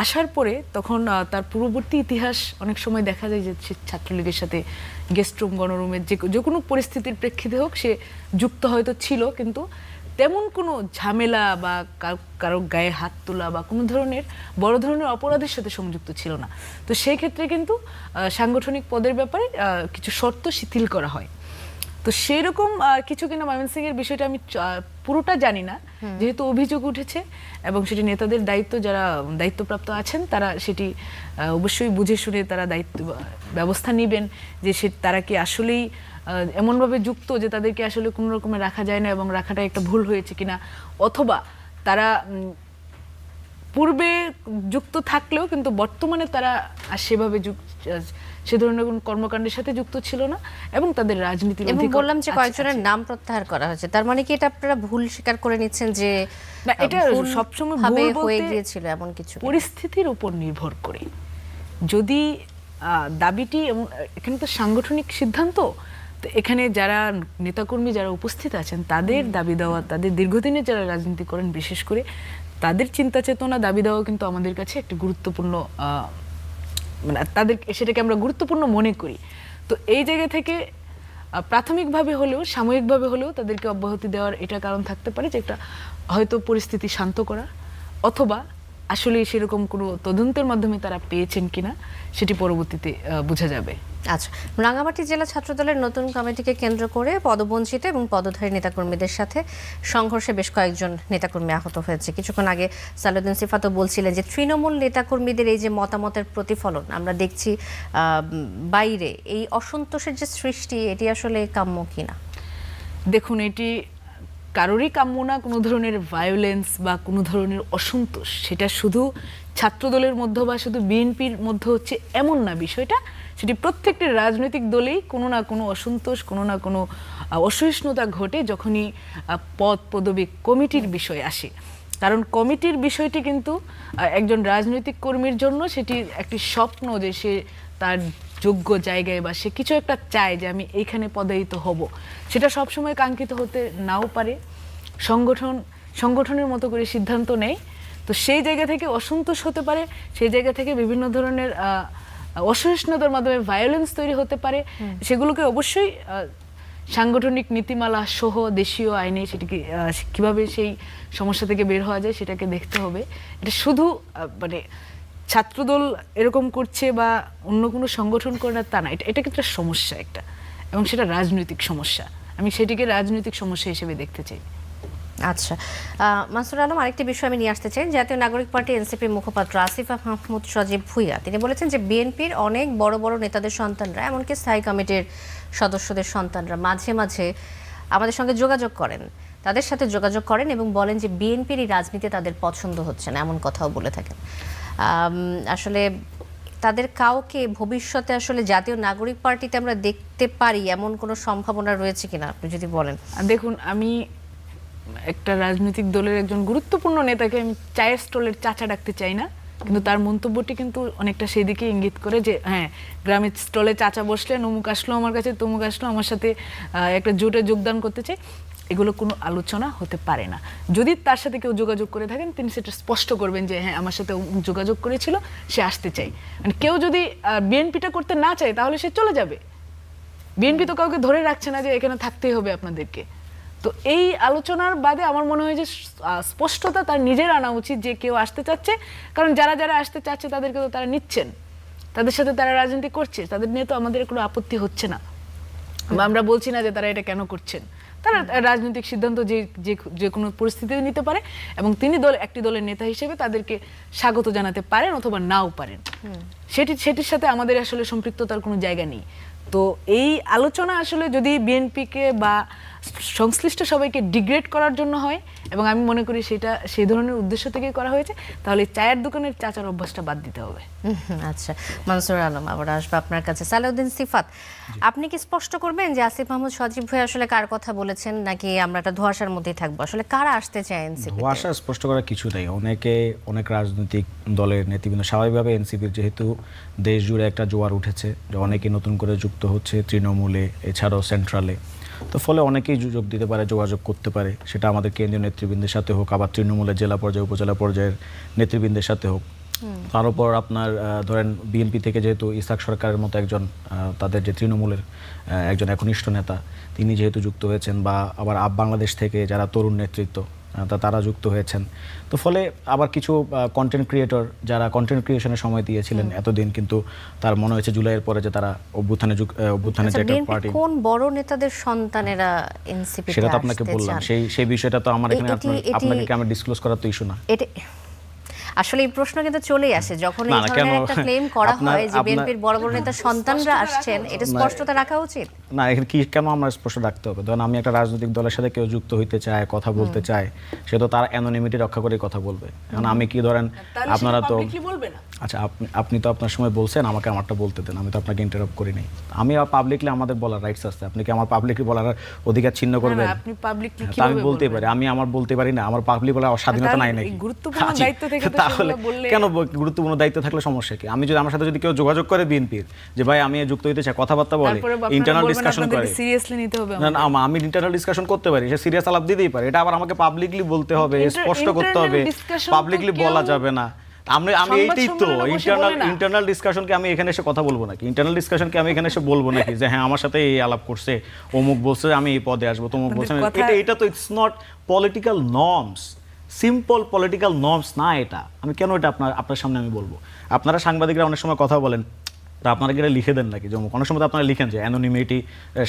আসার পরে তখন তার পূর্ববর্তী ইতিহাস অনেক সময় দেখা যায় যে সে ছাত্রলীগের সাথে গেস্ট রুম, গণরুমের যে কোনো পরিস্থিতির প্রেক্ষিতে হোক সে যুক্ত হয়তো ছিল, কিন্তু তেমন কোনো ঝামেলা বা কারো গায়ে হাত তোলা বা কোনো ধরনের বড় ধরনের অপরাধের সাথে সংযুক্ত ছিল না। তো সেই ক্ষেত্রে কিন্তু সাংগঠনিক পদের ব্যাপারে কিছু শর্ত শিথিল করা হয়। তো সেই রকম কিছু কিনা ময়মনসিংহের বিষয়টা আমি পুরোটা জানি না, যেহেতু অভিযোগ উঠেছে এবং সেটি নেতাদের দায়িত্ব, যারা দায়িত্বপ্রাপ্ত আছেন তারা সেটি অবশ্যই বুঝে শুনে তারা দায়িত্ব ব্যবস্থা নেবেন যে তারা কি আসলেই এমনভাবে যুক্ত যে তাদেরকে আসলে কোনো রকমে রাখা যায় না এবং রাখাটা একটা ভুল হয়েছে কিনা, অথবা তারা পূর্বে যুক্ত থাকলেও কিন্তু বর্তমানে তারা সেভাবে সে ধরনের কোন কর্মকাণ্ডের সাথে যুক্ত ছিল না এবং তাদের রাজনীতির এবং বললাম যে কয়েকজনের নাম প্রত্যাহার করা হয়েছে। তার মানে কি এটা আপনারা ভুল স্বীকার করে নিচ্ছেন যে না, এটা সবসময় ভুল হয়ে গিয়েছিল এমন কিছু? পরিস্থিতির উপর নির্ভর করে যদি দাবিটি, এবং এখানে তো সাংগঠনিক সিদ্ধান্ত, তো এখানে যারা নেতাকর্মী যারা উপস্থিত আছেন তাদের দাবি দেওয়া, তাদের দীর্ঘদিনের যারা রাজনীতি করেন বিশেষ করে তাদের চিন্তা চেতনা দাবি দেওয়া কিন্তু আমাদের কাছে একটি গুরুত্বপূর্ণ, মানে তাদের সেটাকে আমরা গুরুত্বপূর্ণ মনে করি। তো এই জায়গা থেকে প্রাথমিকভাবে হলেও সাময়িকভাবে হলেও তাদেরকে অব্যাহতি দেওয়ার এটা কারণ থাকতে পারে যে একটা হয়তো পরিস্থিতি শান্ত করা, অথবা আসলে সেরকম কোনো তদন্তের মাধ্যমে তারা পেয়েছেন কিনা সেটি পরবর্তীতে বোঝা যাবে। আচ্ছা, রাঙামাটি জেলা ছাত্রদলের নতুন কমিটিকে কেন্দ্র করে পদবঞ্চিত এবং পদধারী নেতাকর্মীদের সাথে সংঘর্ষে বেশ কয়েকজন নেতাকর্মী আহত হয়েছে। কিছুক্ষণ আগে সালাউদ্দিন সিফাতও বলছিলেন যে তৃণমূল নেতাকর্মীদের এই যে মতামতের প্রতিফলন আমরা দেখছি বাইরে, এই অসন্তোষের যে সৃষ্টি, এটি আসলে কাম্য কিনা? দেখুন, এটি কারোরই কাম্য না কোনো ধরনের ভায়োলেন্স বা কোনো ধরনের অসন্তোষ। সেটা শুধু ছাত্রদলের মধ্যে বা শুধু বিএনপির মধ্যে হচ্ছে এমন না বিষয়টা, সেটি প্রত্যেকটি রাজনৈতিক দলেই কোনো না কোনো অসন্তোষ, কোনো না কোনো অসহিষ্ণুতা ঘটে যখনই পদ পদবি কমিটির বিষয় আসে। কারণ কমিটির বিষয়টি কিন্তু একজন রাজনৈতিক কর্মীর জন্য সেটি একটি স্বপ্ন যে সে তার যোগ্য জায়গায় বা সে কিছু একটা চায় যে আমি এইখানে পদায়িত হব। সেটা সবসময় কাঙ্ক্ষিত হতে নাও পারে, সংগঠনের মতো করে সিদ্ধান্ত নেয়। তো সেই জায়গা থেকে অসন্তোষ হতে পারে, সেই জায়গা থেকে বিভিন্ন ধরনের অসহিষ্ণুতার মাধ্যমে ভায়োলেন্স তৈরি হতে পারে। সেগুলোকে অবশ্যই সাংগঠনিক নীতিমালা সহ দেশীয় আইনে সেটিকে কিভাবে সেই সমস্যা থেকে বের হওয়া যায় সেটাকে দেখতে হবে। এটা শুধু মানে ছাত্রদল এরকম করছে বা অন্য কোনো সংগঠন করে না তা না, এটা কিন্তু একটা সমস্যা একটা, এবং সেটা রাজনৈতিক সমস্যা। আমি সেটিকে রাজনৈতিক সমস্যা হিসেবে দেখতে চাই। আচ্ছা, মাসুদ আলম, আরেকটি বিষয় আমি নিয়ে আসতে চাই। জাতীয় নাগরিক পার্টি এনসিপির মুখপাত্র আসিফ মাহমুদ সজীব ভুঁইয়া তিনি বলেছেন যে বিএনপির অনেক বড় বড় নেতাদের সন্তানরা, এমনকি স্থায়ী কমিটির সদস্যদের সন্তানরা মাঝে মাঝে আমাদের সঙ্গে যোগাযোগ করেন, তাদের সাথে যোগাযোগ করেন এবং বলেন যে বিএনপির এই রাজনীতি তাদের পছন্দ হচ্ছে না, এমন কথাও বলে থাকেন। আসলে তাদের কাউকে ভবিষ্যতে আসলে জাতীয় নাগরিক পার্টিতে আমরা দেখতে পারি এমন কোনো সম্ভাবনা রয়েছে কিনা আপনি যদি বলেন। দেখুন, আমি একটা রাজনৈতিক দলের একজন গুরুত্বপূর্ণ নেতাকে আমি চায়ের স্টলের চাচা ডাকতে চাই না, কিন্তু তার মন্তব্যটি কিন্তু অনেকটা সেদিকে ইঙ্গিত করে যে হ্যাঁ, গ্রামের স্টলে চাচা বসলে অমুক আসলো আমার কাছে, তমুক আসলো আমার সাথে একটা জোটে যোগদান করতে চাই, এগুলো কোনো আলোচনা হতে পারে না। যদি তার সাথে কেউ যোগাযোগ করে থাকেন তিনি সেটা স্পষ্ট করবেন যে হ্যাঁ, আমার সাথে যোগাযোগ করেছিল, সে আসতে চাই। মানে কেউ যদি বিএনপিটা করতে না চায় তাহলে সে চলে যাবে। বিএনপি তো কাউকে ধরে রাখছে না যে এখানে থাকতেই হবে আপনাদেরকে। তো এই আলোচনার বাদে আমার মনে হয় যে স্পষ্টতা তার নিজের আনা উচিত যে কেউ আসতে চাচ্ছে, কারণ যারা যারা আসতে চাচ্ছে তাদেরকে তো তারা নিচ্ছেন, তাদের সাথে তারা রাজনীতি করছে, তাদের নিয়ে তো আমাদের কোনো আপত্তি হচ্ছে না। আমরা বলছি না যে তারা এটা কেন করছেন, তারা রাজনৈতিক সিদ্ধান্ত যে কোনো পরিস্থিতিতে নিতে পারে এবং তিনি একটি দলের নেতা হিসেবে তাদেরকে স্বাগত জানাতে পারেন অথবা নাও পারেন। সেটির সাথে আমাদের আসলে সম্পৃক্ততার কোনো জায়গা নেই। তো এই আলোচনা আসলে যদি বিএনপিকে বা সংশ্লিষ্ট সবাইকে ডিগ্রেড করার জন্য হয়, এবং আমি মনে করি সেটা সেই ধরনের উদ্দেশ্য থেকে করা হয়েছে, তাহলে চায়ের দোকানের চাচার অভ্যাসটা বাদ দিতে হবে। আচ্ছা, মানসুর আলম, আবার আসবো আপনার কাছে। সালাউদ্দিন সিফাত, আপনি কি স্পষ্ট করবেন যে আসিফ মাহমুদ সজীব ভাই আসলে কার কথা বলেছেন, নাকি আমরা একটা ধোঁয়াশার মধ্যেই থাকবো? আসলে কারা আসতে চায় এনসিপি? ধোঁয়াশা স্পষ্ট করার কিছু নেই। অনেক রাজনৈতিক দলের নেতৃবৃন্দ, স্বাভাবিকভাবে এনসিপির যেহেতু দেশ জুড়ে একটা জোয়ার উঠেছে, যে অনেকে নতুন করে যুক্ত হচ্ছে তৃণমূলে, এছাড়াও সেন্ট্রালে, তো ফলে অনেকেই যোগ দিতে পারে, যোগাযোগ করতে পারে, সেটা আমাদের কেন্দ্রীয় নেতৃবৃন্দের সাথে হোক, আবার তৃণমূলের জেলা পর্যায়ে উপজেলা পর্যায়ের নেতৃবৃন্দের সাথে হোক। তার উপর আপনার ধরেন বিএনপি থেকে যেহেতু ইসাক সরকারের মতো একজন তাদের যে তৃণমূলের একজন একনিষ্ঠ নেতা, তিনি যেহেতু যুক্ত হয়েছেন, বা আবার বাংলাদেশ থেকে যারা তরুণ নেতৃত্ব তারা যুক্ত হয়েছেন, তো ফলে আবার কিছু কন্টেন্ট ক্রিয়েটর যারা কন্টেন্ট ক্রিয়েশনের সময় দিয়েছিলেন এতদিন, কিন্তু তার মনে হয়েছে জুলাইয়ের পরে যে তারা অভ্যুত্থানে যে একটা পার্টি, কোন বড় নেতাদের সন্তানেরা এনসিপি সেটা তো আপনাকে বললাম, সেই বিষয়টা তো আমার এখানে আপনাকে আমি ডিসক্লোজ করার তো ইস্যু না। আসলে এই প্রশ্ন কিন্তু চলেই আসে যখন এই ধরনের একটা ক্লেম করা হয় যে বিএনপির বড় বড় নেতা সন্তানরা আসছেন, এটা স্পষ্টতা রাখা উচিত না। এখানে কি কেন আমরা স্পষ্ট রাখতে হবে? ধরুন আমি একটা রাজনৈতিক দলের সাথে কেউ যুক্ত হইতে চায়, কথা বলতে চায়, সে তো তার অ্যানোনিমিটি রক্ষা করে কথা বলবে। এখন আমি কি ধরেন, আপনারা তো আচ্ছা, আপনি তো আপনার সময় বলছেন, আমাকে আমারটা বলতে দেন, আমি তো আপনাকে ইন্টারাপ্ট করি নাই। আমি পাবলিকলি আমাদের বলার রাইটস আছে, আপনি কি আমার পাবলিকলি বলার অধিকার ছিন্ন করবেন? আমি বলতে পারি, আমি আমার বলতে পারি না, আমার পাবলিক বলার স্বাধীনতা নাই নাকি? তাহলে কেন গুরুত্বপূর্ণ দায়িত্ব থাকলে সমস্যা কি? আমি যদি আমার সাথে যদি কেউ যোগাযোগ করে বিএনপির যে ভাই আমি যুক্ত হইতে চাই, কথাবার্তা বলে, ইন্টারনাল ডিসকাশন করে, সিরিয়াসলি নিতে হবে না আমি ইন্টারনাল ডিসকাশন করতে পারি, সে সিরিয়াস আলাপ দিতেই পারে, এটা আবার আমাকে পাবলিকলি বলতে হবে, স্পষ্ট করতে হবে, পাবলিকলি বলা যাবে না। আমি এইটাই তো ইন্টারনাল ডিসকাশনকে আমি এখানে এসে কথা বলবো নাকি? ইন্টারনাল ডিসকাশনকে আমি এখানে এসে বলবো নাকি যে হ্যাঁ আমার সাথে এই আলাপ করছে, অমুক বলছে আমি এই পদে আসবো, তমুক বলছে, এটা তো it's not political norms. Simple political norms না এটা। আমি কেন এটা আপনার সামনে আমি বলবো? আপনারা সাংবাদিকরা অনেক সময় কথা বলেন, তা আপনারা কি এটা লিখে দেন নাকি? যেমন অনেক সময় তো আপনারা লিখেন যে অ্যানোনিমিটি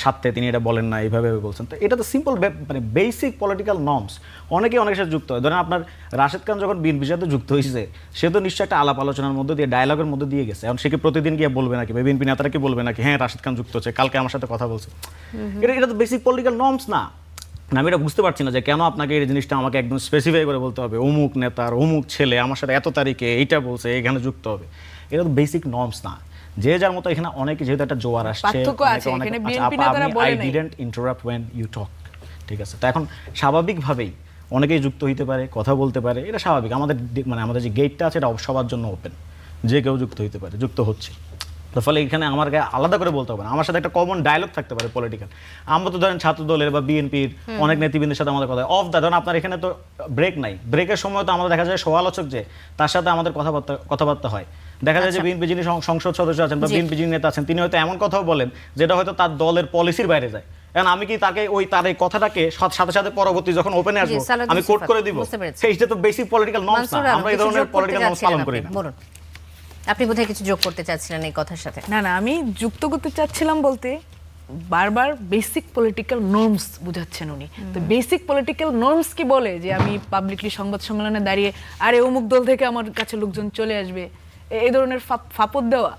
স্বার্থে তিনি এটা বলেন না, এইভাবে বলছেন। তো এটা তো সিম্পল মানে বেসিক পলিটিক্যাল নর্মস। অনেকেই অনেকের সাথে যুক্ত হয়। ধরেন আপনার রাশেদ খান যখন বিএনপির সাথে যুক্ত হয়েছে, সে তো নিশ্চয়ই একটা আলাপ আলোচনার মধ্যে দিয়ে, ডায়লগের মধ্যে দিয়ে গেছে। এখন সে কি প্রতিদিন গিয়ে বলবে নাকি, বিএনপি নেতারা কি বলবে নাকি, হ্যাঁ রাশেদ খান যুক্ত হচ্ছে, কালকে আমার সাথে কথা বলছে? এটা তো বেসিক পলিটিক্যাল নর্মস না। আমি এটা বুঝতে পারছি না যে কেন আপনাকে এই জিনিসটা আমাকে একদম স্পেসিফাই করে বলতে হবে, অমুক নেতার অমুক ছেলে আমার সাথে এত তারিখে এইটা বলছে, এখানে যুক্ত হবে। এটা তো বেসিক নর্মস না। যে যার মতো এখানে অনেকে, যেহেতু একটা জোয়ার আসছে, পার্থক্য আছে, এখানে বিএনপি নেতারা বলে আই নাই। Didn't interrupt when you talk, ঠিক আছে? তো এখন স্বাভাবিকভাবেই অনেকেই যুক্ত হইতে পারে, কথা বলতে পারে, এটা স্বাভাবিক। আমাদের যে গেটটা আছে এটা সবার জন্য ওপেন, যে কেউ যুক্ত হইতে পারে, যুক্ত হচ্ছে। তো ফলে এখানে আমার গায়ে আলাদা করে বলতে হবে না, আমার সাথে একটা কমন ডায়লগ থাকতে পারে পলিটিক্যাল। আমরা তো ধরেন ছাত্র দলের বা বিএনপির অনেক নেতৃবৃন্দের সাথে আমাদের কথা অফ দা, ধরেন আপনার এখানে তো ব্রেক নাই, ব্রেকের সময় তো আমাদের দেখা যায় সমালোচক যে তার সাথে আমাদের কথাবার্তা হয়। দেখা যায় যে বিএনপি যিনি সংসদ সদস্য আছেন বা বিএনপি যিনি নেতা আছেন, তিনি হয়তো এমন কথাও বলেন যেটা হয়তো তার দলের পলিসির বাইরে যায়। এখন আমি কি তাকে তার এই কথাটাকে সাথে সাথে পরবর্তী যখন ওপেনে আসবো আমি কোট করে দিব? সেইটা তো বেসিক পলিটিক্যাল নর্মস না। আমরা এই ধরনের পলিটিক্যাল নর্মস পালন করি না। আপনি বোধহয় কিছু যোগ করতে চাচ্ছিলেন এই কথার সাথে। না আমি যুক্ত করতে চাচ্ছিলাম বলতে, বারবার বেসিক পলিটিক্যাল নর্মস বুঝাচ্ছেন উনি। তো বেসিক পলিটিক্যাল নর্মস কি বলে যে আমি পাবলিকলি সংবাদ সম্মেলনে দাঁড়িয়ে আরে অমুক দল থেকে আমার কাছে লোকজন চলে আসবে, এই ধরনের ফাপড় দেওয়া?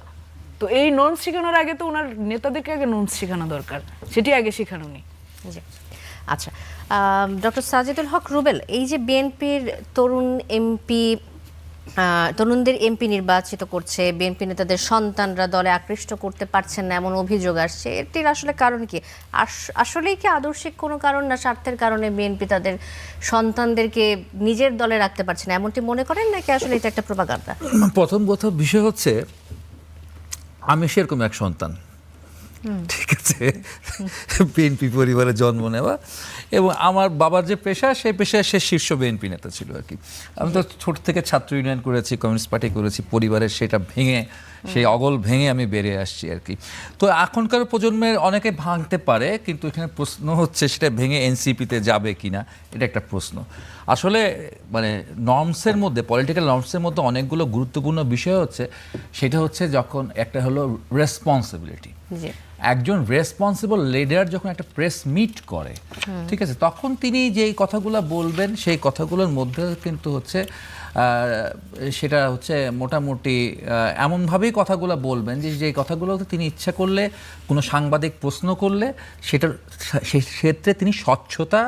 তো এই নর্মস শেখানোর আগে তো ওনার নেতাদেরকে আগে নর্মস শেখানো দরকার, সেটি আগে শেখানো উনি। আচ্ছা, ডক্টর সাজিদুল হক রুবেল, এই যে বিএনপির তরুণদের এমপি নির্বাচিত করছে, বিএনপি নেতাদের সন্তানরা দলে আকৃষ্ট করতে পারছেন না এমন অভিযোগ আসছে, এটির আসলে কারণ কি? আসলেই কি আদর্শিক কোনো কারণ, না স্বার্থের কারণে বিএনপি তাদের সন্তানদেরকে নিজের দলে রাখতে পারছে না, এমনটি মনে করেন, নাকি আসলে এটা একটা প্রোপাগান্ডা? প্রথম বিষয় হচ্ছে আমি সেরকম এক সন্তান, ঠিক আছে, বিএনপি পরিবারে জন্ম নেওয়া, এবং আমার বাবার যে পেশা, সেই পেশায় সে শীর্ষ বিএনপি নেতা ছিল আর কি। আমি তো ছোট থেকে ছাত্র ইউনিয়ন করেছি, কমিউনিস্ট পার্টি করেছি, পরিবারের সেটা ভেঙে, সেই অগল ভেঙে আমি বেরিয়ে আসছি আর কি। তো এখনকার প্রজন্মের অনেকে ভাঙতে পারে, কিন্তু এখানে প্রশ্ন হচ্ছে সেটা ভেঙে এনসিপিতে যাবে কিনা, এটা একটা প্রশ্ন। আসলে মানে নর্মসের মধ্যে, পলিটিক্যাল নর্মসের মধ্যে অনেকগুলো গুরুত্বপূর্ণ বিষয় হচ্ছে, সেটা হচ্ছে যখন একটা হলো রেসপন্সিবিলিটি। একজন রেসপন্সিবল লিডার যখন একটা প্রেস মিট করে, ঠিক আছে, তখন তিনি যেই কথাগুলো বলবেন সেই কথাগুলোর মধ্যে কিন্তু হচ্ছে সেটা হচ্ছে মোটামুটি এমনভাবেই কথাগুলো বলবেন যে কথাগুলো তিনি ইচ্ছা করলে, কোনো সাংবাদিক প্রশ্ন করলে সেটার ক্ষেত্রে তিনি স্বচ্ছতা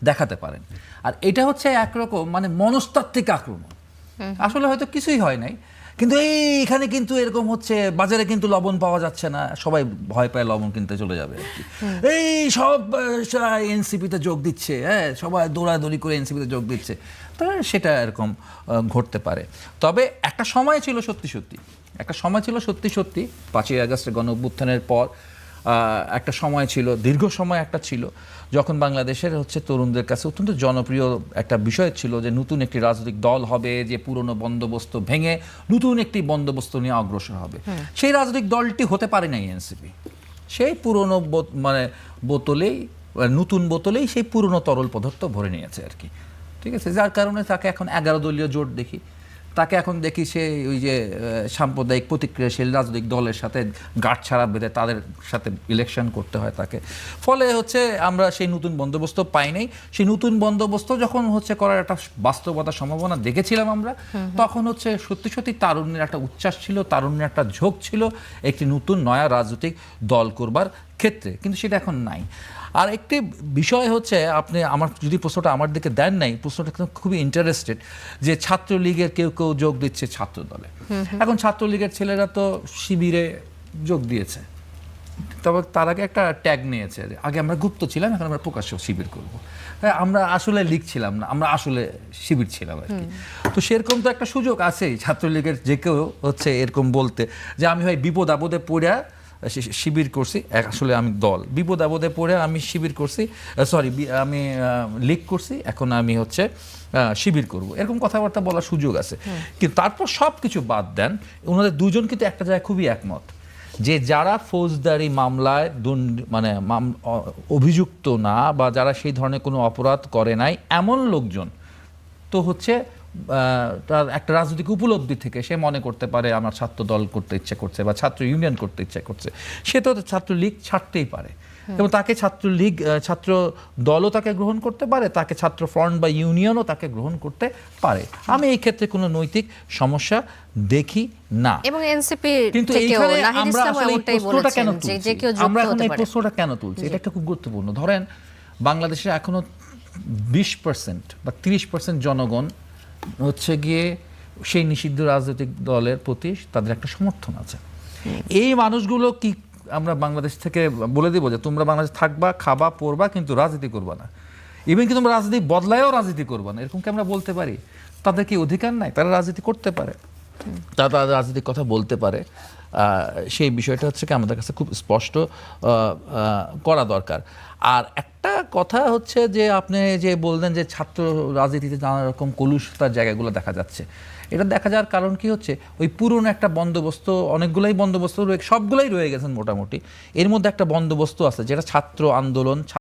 দেখাতে পারেন। আর এটা হচ্ছে একরকম মানে মনস্তাত্ত্বিক আক্রমণ। আসলে হয়তো কিছুই হয় নাই, কিন্তু এইখানে কিন্তু এরকম হচ্ছে, বাজারে কিন্তু লবণ পাওয়া যাচ্ছে না, সবাই ভয় পায় লবণ কিনতে চলে যাবে আর কি। এই সব এনসিপিতে যোগ দিচ্ছে, হ্যাঁ, সবাই দৌড়াদৌড়ি করে এনসিপিতে যোগ দিচ্ছে, তো সেটা এরকম ঘটতে পারে। তবে একটা সময় ছিল সত্যি 5ই আগস্টের গণ অভ্যুত্থানের পর একটা সময় ছিল, দীর্ঘ সময় একটা ছিল, যখন বাংলাদেশের হচ্ছে তরুণদের কাছে অত্যন্ত জনপ্রিয় একটা বিষয় ছিল যে নতুন একটি রাজনৈতিক দল হবে, যে পুরনো বন্দোবস্ত ভেঙে নতুন একটি বন্দোবস্ত নিয়ে অগ্রসর হবে। সেই রাজনৈতিক দলটি হতে পারে নাই এনসিপি। সেই পুরনো বোতলেই, নতুন বোতলেই সেই পুরনো তরল পদার্থ ভরে নিয়েছে আর কি, ঠিক আছে। যার কারণে তাকে এখন 11 দলীয় জোট দেখি, তাকে এখন দেখি সে ওই যে সাম্প্রদায়িক প্রতিক্রিয়াশীল রাজনৈতিক দলের সাথে গাঁটছাড়া বেঁধে তাদের সাথে ইলেকশন করতে হয় তাকে। ফলে হচ্ছে আমরা সেই নতুন বন্দোবস্ত পাই নাই। সেই নতুন বন্দোবস্ত যখন হচ্ছে করার একটা বাস্তবতা সম্ভাবনা দেখেছিলাম আমরা, তখন হচ্ছে সত্যি তারুণ্যের একটা উচ্ছ্বাস ছিল, তারুণ্যের একটা ঝোঁক ছিল একটি নতুন নয়া রাজনৈতিক দল করবার ক্ষেত্রে, কিন্তু সেটা এখন নাই। আর একটি বিষয় হচ্ছে, আপনি আমার যদি প্রশ্নটা আমার দিকে দেন নাই, প্রশ্নটা খুবই ইন্টারেস্টেড যে ছাত্রলীগের কেউ যোগ দিচ্ছে ছাত্র দলে। এখন ছাত্রলীগের ছেলেরা তো শিবিরে যোগ দিয়েছে, তবে তার আগে একটা ট্যাগ নিয়েছে, আগে আমরা গুপ্ত ছিলাম, এখন আমরা প্রকাশ্য শিবির করব। হ্যাঁ, আমরা আসলে লীগ ছিলাম না, আমরা আসলে শিবির ছিলাম আর কি। তো সেরকম তো একটা সুযোগ আছেই ছাত্রলীগের যে কেউ হচ্ছে এরকম বলতে যে আমি ভাই বিপদ আপদে পড়ে শিবির করছি, আসলে আমি দল, বিপদ আপদে পড়ে আমি শিবির করছি, আমি লীগ করছি, এখন আমি হচ্ছে শিবির করব, এরকম কথাবার্তা বলার সুযোগ আছে। কিন্তু তারপর সব কিছু বাদ দেন, ওনাদের দুজন কিন্তু একটা জায়গায় খুবই একমত যে যারা ফৌজদারি মামলায় মানে অভিযুক্ত না, বা যারা সেই ধরনের কোনো অপরাধ করে নাই এমন লোকজন তো হচ্ছে তার একটা রাজনৈতিক উপলব্ধি থেকে সে মনে করতে পারে আমার ছাত্র দল করতে ইচ্ছে করছে বা ছাত্র ইউনিয়ন করতে ইচ্ছে করছে, সে তো ছাত্রলীগ ছাড়তেই পারে এবং তাকে ছাত্রলীগ ছাত্র দলও তাকে গ্রহণ করতে পারে, তাকে ছাত্র ফ্রন্ট বা ইউনিয়নও তাকে গ্রহণ করতে পারে। আমি এই ক্ষেত্রে কোনো নৈতিক সমস্যা দেখি না। এবং এনসিপি কিন্তু থেকেও এইখানে নাহিদ আমরা ইসলাম আসলে এই এমনটাই প্রশ্নটা কেন বলেছেন যে তুলছি? কেউ আমরা যুক্ত এখন হতে এই পারে। প্রশ্নটা কেন তুলছি? এটা একটা খুব গুরুত্বপূর্ণ। ধরেন বাংলাদেশে এখনো 20% বা 30% জনগণ হচ্ছে গিয়ে সেই নিষিদ্ধ রাজনৈতিক দলের প্রতি তাদের একটা সমর্থন আছে। এই মানুষগুলো কি আমরা বাংলাদেশ থেকে বলে দিব যে তোমরা বাংলাদেশ থাকবা, খাবা, পড়বা, কিন্তু রাজনীতি করবা না, ইভেন কি তোমরা রাজনীতি বদলায়ও রাজনীতি করবা না, এরকম কি আমরা বলতে পারি? তাদের কি অধিকার নাই? তারা রাজনীতি করতে পারে, তারা তাদের রাজনীতির কথা বলতে পারে। সেই বিষয়টা হচ্ছে কি আমাদের কাছে খুব স্পষ্ট করা দরকার। আর একটা কথা হচ্ছে যে আপনি যে বললেন যে ছাত্র রাজনীতিতে নানা রকম কলুষতার জায়গাগুলো দেখা যাচ্ছে, এটা দেখা যাওয়ার কারণ কি হচ্ছে, ওই পুরনো একটা বন্দোবস্ত, অনেকগুলাই বন্দোবস্ত সবগুলাই রয়ে গেছেন মোটামুটি, এর মধ্যে একটা বন্দোবস্ত আছে যেটা ছাত্র আন্দোলন,